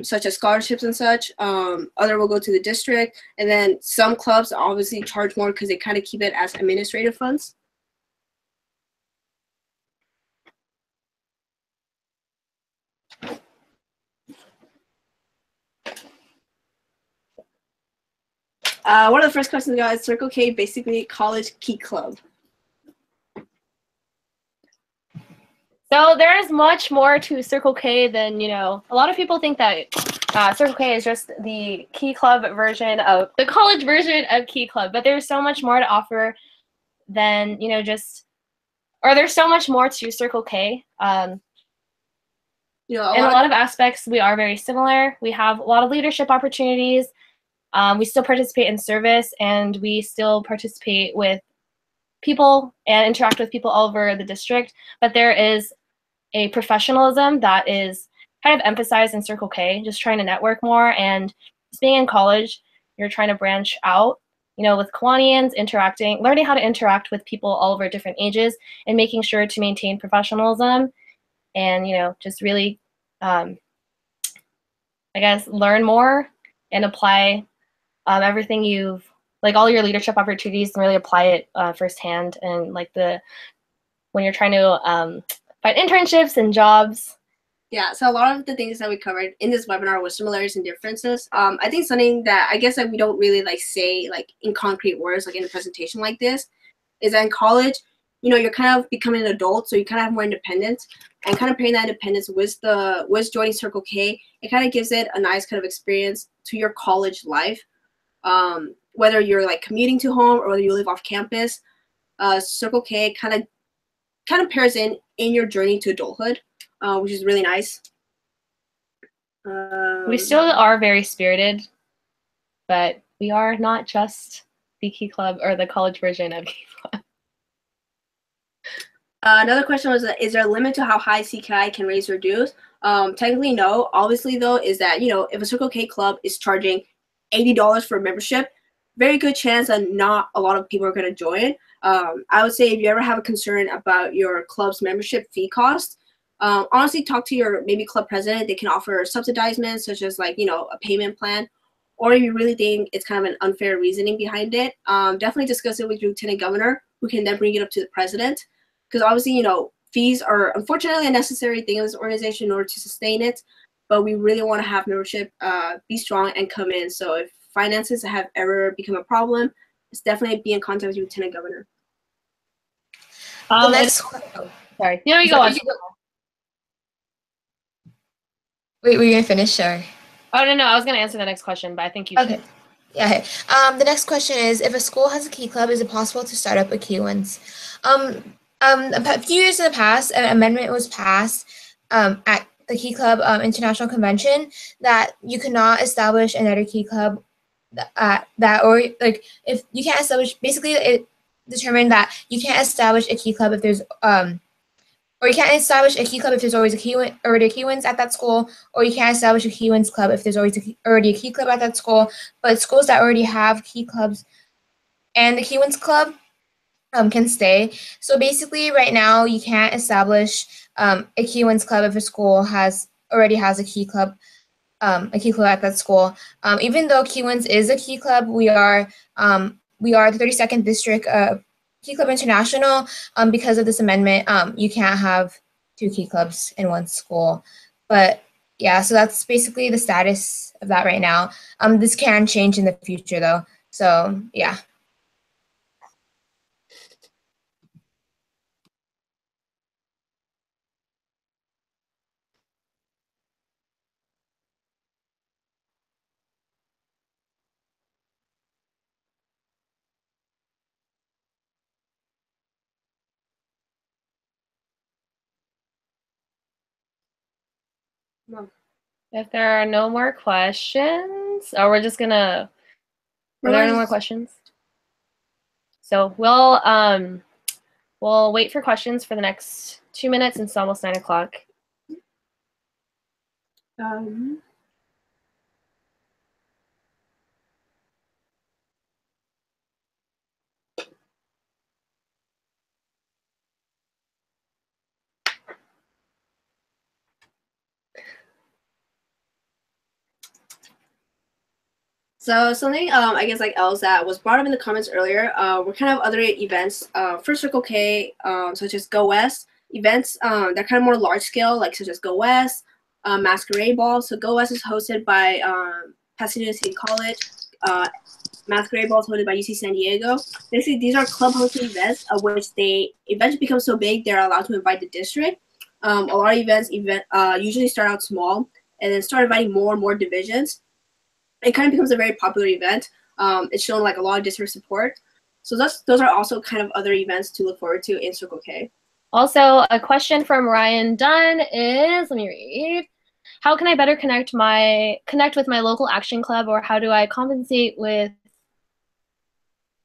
such as scholarships and such. Other will go to the district. And then some clubs obviously charge more because they kind of keep it as administrative funds. One of the first questions, guys, Circle K, basically college key club. So there is much more to Circle K than, a lot of people think that Circle K is just the Key Club version of, the college version of Key Club, but there's so much more to offer than, there's so much more to Circle K. In a lot of aspects, we are very similar. We have a lot of leadership opportunities. We still participate in service, and we still participate with people and interact with people all over the district, but there is a professionalism that is kind of emphasized in Circle K, just trying to network more, and just being in college, you're trying to branch out, with Kiwanians, learning how to interact with people all over different ages, and making sure to maintain professionalism, and, just really, I guess, learn more and apply everything all your leadership opportunities, and really apply it firsthand, and when you're trying to find internships and jobs. Yeah, so a lot of the things that we covered in this webinar were similarities and differences. I think something that I guess we don't really say in concrete words in a presentation like this is that in college, you're kind of becoming an adult, so you kind of have more independence, and kind of paying that independence with joining Circle K, it kind of gives it a nice kind of experience to your college life. Whether you're commuting to home or whether you live off campus, Circle K kind of pairs in your journey to adulthood, which is really nice. We still are very spirited, but we are not just the Key Club or the college version of Key Club. Another question was, is there a limit to how high CKI can raise their dues? Technically, no. Obviously, though, is that, if a Circle K club is charging $80 for a membership, very good chance that not a lot of people are going to join. I would say if you ever have a concern about your club's membership fee cost, Honestly, talk to your maybe club president. They can offer subsidizements such as like, a payment plan. Or if you really think it's kind of an unfair reasoning behind it, definitely discuss it with your lieutenant governor, who can then bring it up to the president. Because obviously, fees are unfortunately a necessary thing in this organization in order to sustain it. But we really want to have membership be strong and come in. So if finances have ever become a problem, it's definitely be in contact with your lieutenant governor. The next sorry. Here we go on. Wait, were you gonna finish? Sorry. Oh no, I was gonna answer the next question, but I think you should. Okay. Yeah. Okay. The next question is: if a school has a key club, is it possible to start up a Kiwanis? A few years in the past, an amendment was passed at the Key Club International Convention that you cannot establish another key club or like if you can't establish. Basically, it determined that you can't establish a key club if there's or you can't establish a key club if there's already a Kiwanis at that school, or you can't establish a Kiwanis club if there's already a key club at that school. But schools that already have key clubs and the Kiwanis club can stay. So basically, right now you can't establish a Kiwanis club if a school already has a key club at that school. Even though Kiwanis is a key club, we are the 32nd district Key Club International. Because of this amendment, you can't have two key clubs in one school. But yeah, so that's basically the status of that right now. This can change in the future though. So yeah. If there are no more questions, or we're just gonna. Are there no more questions? So we'll wait for questions for the next 2 minutes. And it's almost 9 o'clock. So something I guess like else that was brought up in the comments earlier were kind of other events for Circle K, such as Go West events. They're kind of more large scale, like such as Go West, Masquerade Ball. So Go West is hosted by Pasadena City College. Masquerade Ball is hosted by UC San Diego. Basically, these are club hosted events of which they eventually become so big they're allowed to invite the district. A lot of events usually start out small and then start inviting more and more divisions. It kind of becomes a very popular event. It's shown like a lot of district support. So those are also kind of other events to look forward to in Circle K. Also, a question from Ryan Dunn is, let me read. How can I better connect with my local action club, or how do I compensate with?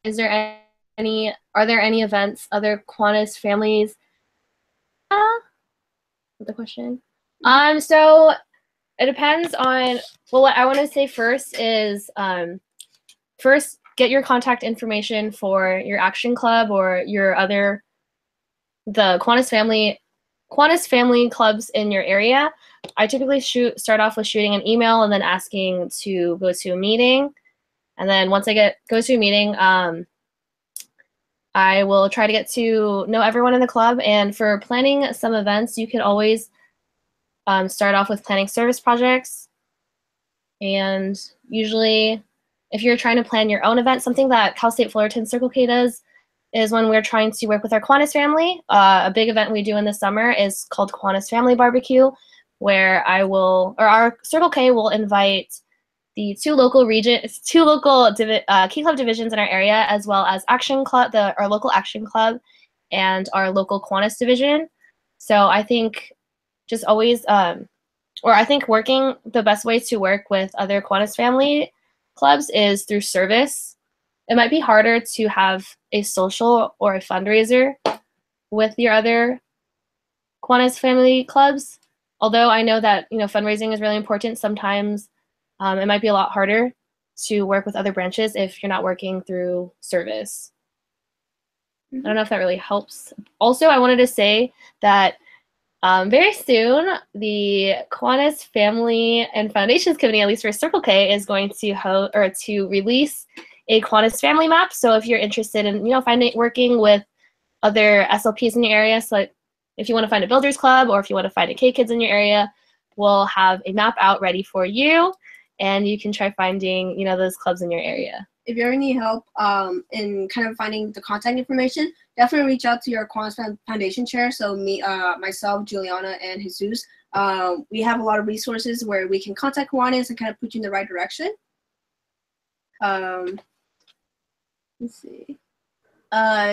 Are there any events other Kiwanis families? The question. So it depends on, well, what I want to say first is, first get your contact information for your action club or the Kiwanis family clubs in your area. I typically start off with shooting an email and then asking to go to a meeting. And then once I go to a meeting, I will try to get to know everyone in the club. And for planning some events, you can always start off with planning service projects. And usually, if you're trying to plan your own event, something that Cal State Fullerton Circle K does is when we're trying to work with our Kiwanis family. A big event we do in the summer is called Kiwanis Family Barbecue, where our Circle K will invite the two local key club divisions in our area, as well as Action Club, our local Action Club, and our local Kiwanis division. So I think just always, I think the best way to work with other Kiwanis family clubs is through service. It might be harder to have a social or a fundraiser with your other Kiwanis family clubs. Although I know that fundraising is really important, sometimes it might be a lot harder to work with other branches if you're not working through service. I don't know if that really helps. Also, I wanted to say that Very soon, the Kiwanis Family and Foundations Committee, at least for Circle K, is going to release a Kiwanis family map. So if you're interested in, working with other SLPs in your area, so like if you want to find a builders club or if you want to find a K-Kids in your area, we'll have a map out ready for you, and you can try finding, those clubs in your area. If you ever need help in kind of finding the contact information, definitely reach out to your Kiwanis Foundation chair. So me, myself, Juliana, and Jesus, we have a lot of resources where we can contact Kiwanis and kind of put you in the right direction. Let's see.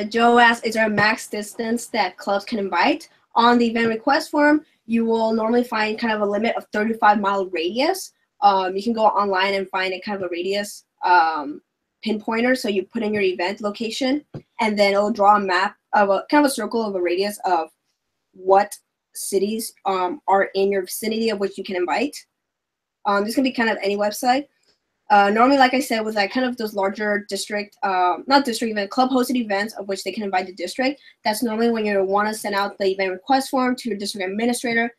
Joe asked, is there a max distance that clubs can invite? On the event request form, you will normally find kind of a limit of 35-mile radius. You can go online and find a kind of a radius pinpointer. So you put in your event location, and then it'll draw a map of a kind of a circle of a radius of what cities are in your vicinity of which you can invite. This can be kind of any website. Normally, like I said, with like kind of those larger district, not district event, club hosted events of which they can invite the district, that's normally when you want to send out the event request form to your district administrator,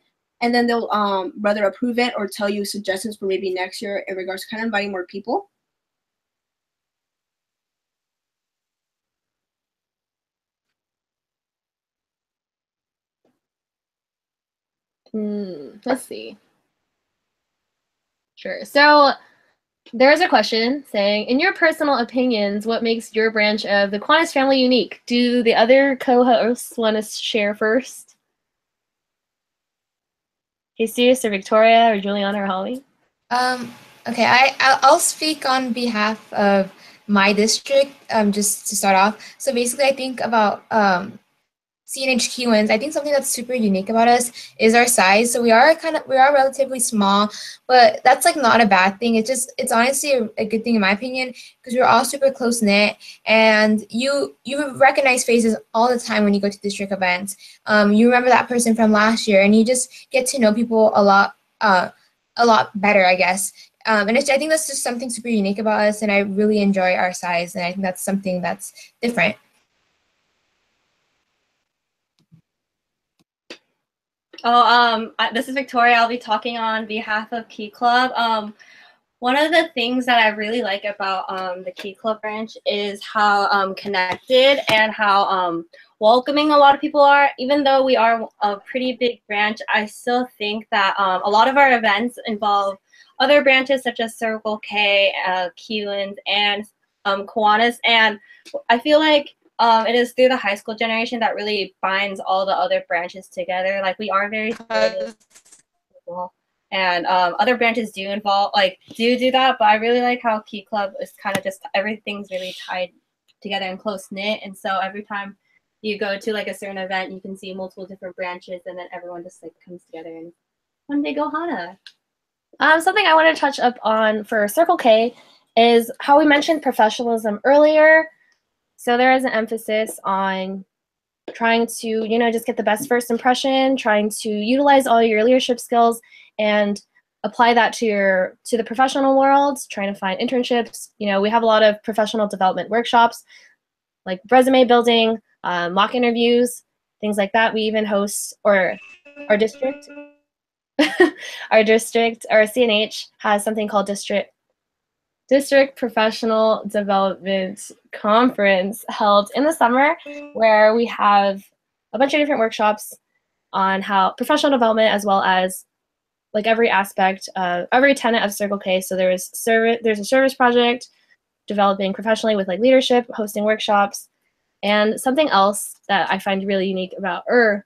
and then they'll rather approve it or tell you suggestions for maybe next year in regards to kind of inviting more people. Let's see. Sure. So there's a question saying, in your personal opinions, what makes your branch of the Kiwanis family unique? Do the other co-hosts want to share first? Jesus or Victoria or Juliana or Holly? Okay, I'll speak on behalf of my district, just to start off. So basically, I think about CNH Kiwans, I think something that's super unique about us is our size. So we are relatively small, but that's like not a bad thing. It's honestly a good thing in my opinion, because we're all super close knit, and you recognize faces all the time when you go to district events. You remember that person from last year, and you just get to know people a lot better, I guess. And I think that's just something super unique about us, and I really enjoy our size, and I think that's something that's different. This is Victoria. I'll be talking on behalf of Key Club. One of the things that I really like about the Key Club branch is how connected and how welcoming a lot of people are. Even though we are a pretty big branch, I still think that a lot of our events involve other branches such as Circle K, Kiwanis, and Kiwanis, and I feel like it is through the high school generation that really binds all the other branches together. Like, we are very and other branches do do that, but I really like how Key Club is kind of just everything's really tied together and close knit, and so every time you go to like a certain event, you can see multiple different branches, and then everyone just like comes together and one big ohana. Something I want to touch up on for Circle K is how we mentioned professionalism earlier. So there is an emphasis on trying to, just get the best first impression, trying to utilize all your leadership skills and apply that to the professional world, trying to find internships. We have a lot of professional development workshops, like resume building, mock interviews, things like that. We even host, or our district, our CNH has something called District Professional Development Conference held in the summer, where we have a bunch of different workshops on how professional development, as well as like every aspect of every tenet of Circle K. So there's a service project, developing professionally with like leadership, hosting workshops, and something else that I find really unique about, or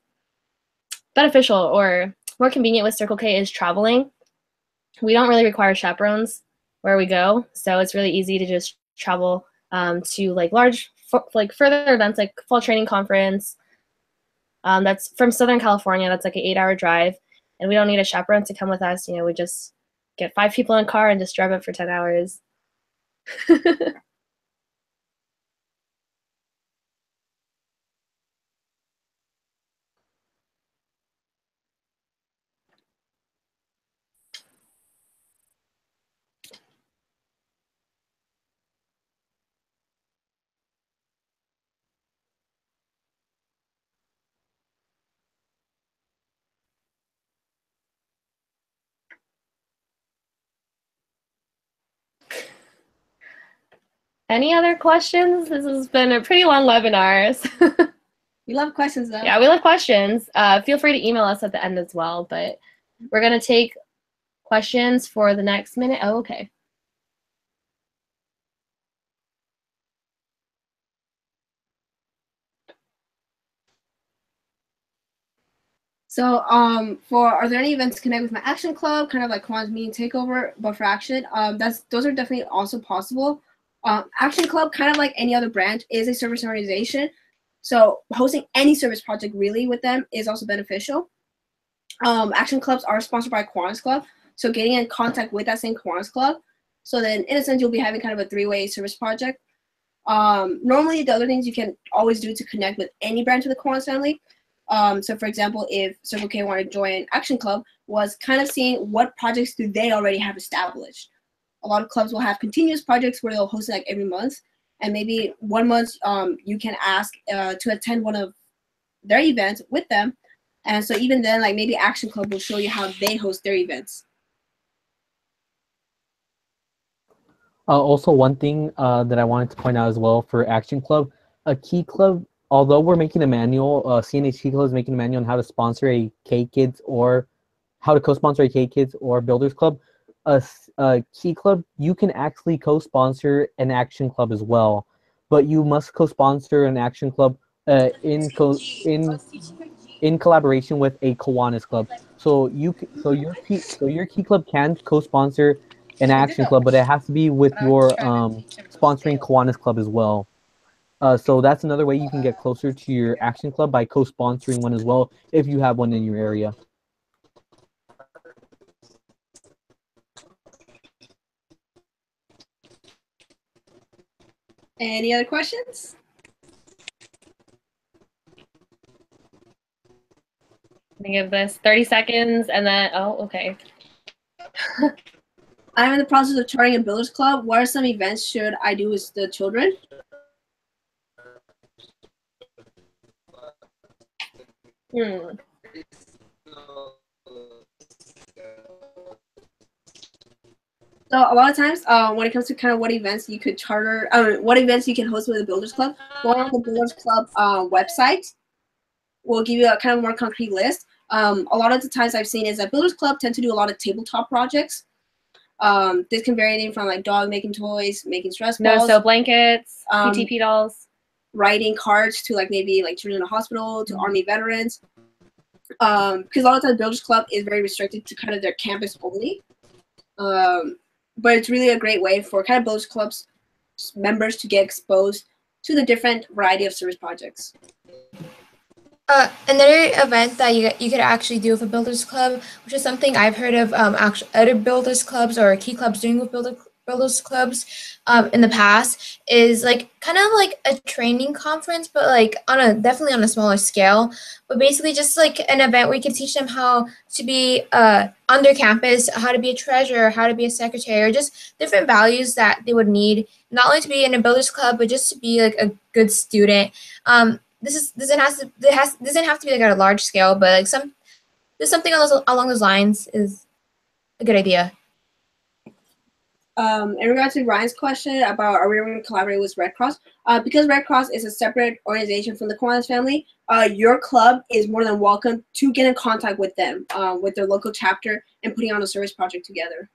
beneficial or more convenient with Circle K, is traveling. We don't really require chaperones where we go, so it's really easy to just travel to like further events like fall training conference. That's from Southern California. That's like an 8-hour drive, and we don't need a chaperone to come with us. We just get 5 people in a car and just drive up for 10 hours. Any other questions? This has been a pretty long webinar. We love questions though. Yeah, we love questions. Feel free to email us at the end as well, but we're gonna take questions for the next minute. Oh, okay. So, are there any events to connect with my action club, kind of like Kiwanis meeting takeover, but for action? Those are definitely also possible. Action club, kind of like any other branch, is a service organization. So hosting any service project really with them is also beneficial. Action clubs are sponsored by Kiwanis Club, so getting in contact with that same Kiwanis Club. So then, in a sense, you'll be having kind of a three-way service project. Normally, the other things you can always do to connect with any branch of the Kiwanis family. So for example, if Circle K wanted to join Action Club, was kind of seeing what projects do they already have established. A lot of clubs will have continuous projects where they'll host it like every month, and maybe 1 month you can ask to attend one of their events with them. And so even then, like maybe Action Club will show you how they host their events. Also, one thing that I wanted to point out as well for Action Club, a Key Club, although we're making a manual, CNH Key Club is making a manual on how to sponsor a K-Kids or how to co-sponsor a K-Kids or Builders Club. A Key Club, you can actually co-sponsor an Action Club as well, but you must co-sponsor an Action Club in collaboration with a Kiwanis Club. So your Key Club can co-sponsor an Action Club, but it has to be with your sponsoring Kiwanis Club as well. So that's another way you can get closer to your Action Club, by co-sponsoring one as well if you have one in your area. Any other questions? Give this 30 seconds and then, oh, okay. I'm in the process of charting a Builders Club. What are some events should I do with the children? So a lot of times, when it comes to kind of what events you could charter, what events you can host with the Builders Club, going on the Builders Club website will give you a kind of more concrete list. A lot of the times I've seen is that Builders Club tend to do a lot of tabletop projects. This can vary from like dog making toys, making stress balls, no-sew blankets, PTP dolls, writing cards to like maybe like children in the hospital, to Army veterans. Because a lot of times Builders Club is very restricted to kind of their campus only. But it's really a great way for kind of Builders Club's members to get exposed to the different variety of service projects. Another event that you could actually do with a Builders Club, which is something I've heard of other Builders Clubs or Key Clubs doing with Builders Clubs in the past, is like kind of like a training conference, but like definitely on a smaller scale. But basically just like an event where you can teach them how to be on their campus, how to be a treasurer, how to be a secretary, or just different values that they would need, not only to be in a Builders Club, but just to be like a good student. This doesn't have to be like at a large scale, but like something along those lines is a good idea. In regards to Ryan's question about are we going to collaborate with Red Cross, because Red Cross is a separate organization from the Kiwanis family, your club is more than welcome to get in contact with them, with their local chapter, and putting on a service project together.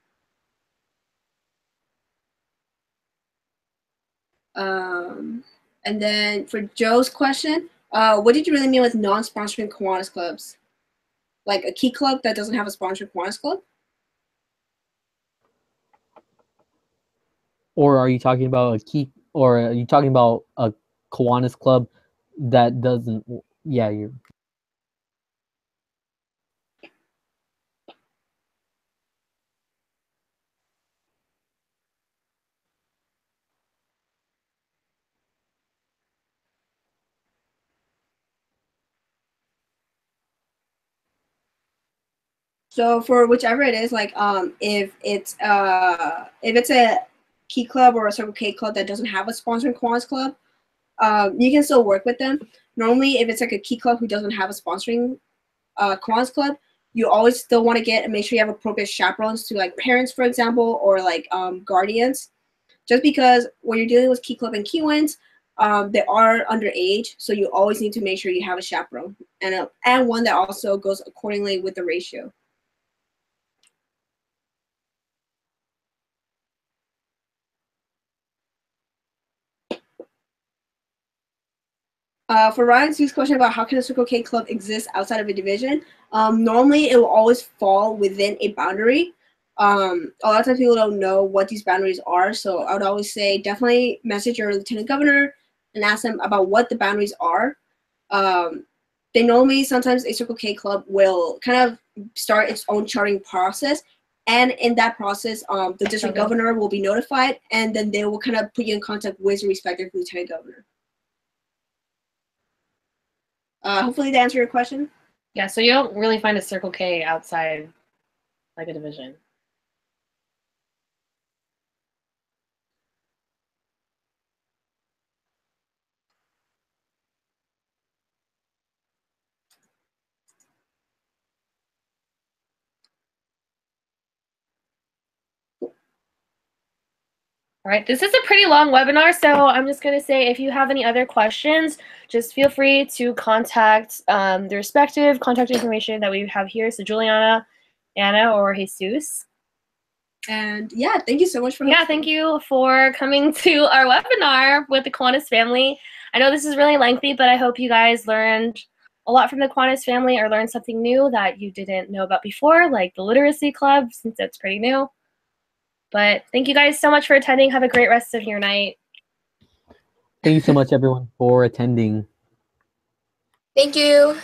And then for Joe's question, what did you really mean with non-sponsoring Kiwanis clubs? Like a Key Club that doesn't have a sponsored Kiwanis club? Or are you talking about are you talking about a Kiwanis Club that doesn't? Yeah, you're. So for whichever it is, like if it's a Key Club or a Circle K club that doesn't have a sponsoring Kiwanis club, you can still work with them. Normally, if it's like a Key Club who doesn't have a sponsoring Kiwanis club, you always still want to make sure you have appropriate chaperones to like parents, for example, or like guardians. just because when you're dealing with Key Club and Kiwans, they are underage, so you always need to make sure you have a chaperone and one that also goes accordingly with the ratio. For Ryan's question about how can a Circle K club exist outside of a division, normally it will always fall within a boundary. A lot of times people don't know what these boundaries are, so I would always say definitely message your lieutenant governor and ask them about what the boundaries are. They normally, sometimes a Circle K club will kind of start its own charting process, and in that process, the district governor will be notified, and then they will kind of put you in contact with your respective lieutenant governor. Hopefully that answered your question. Yeah, so you don't really find a Circle K outside like a division. All right, this is a pretty long webinar, so I'm just going to say if you have any other questions, just feel free to contact the respective contact information that we have here. So Juliana, Anna, or Jesus. And yeah, thank you so much for hosting. Thank you for coming to our webinar with the Kiwanis family. I know this is really lengthy, but I hope you guys learned a lot from the Kiwanis family or learned something new that you didn't know about before, like the Literacy Club, since it's pretty new. But thank you guys so much for attending. Have a great rest of your night. Thank you so much, everyone, for attending. Thank you.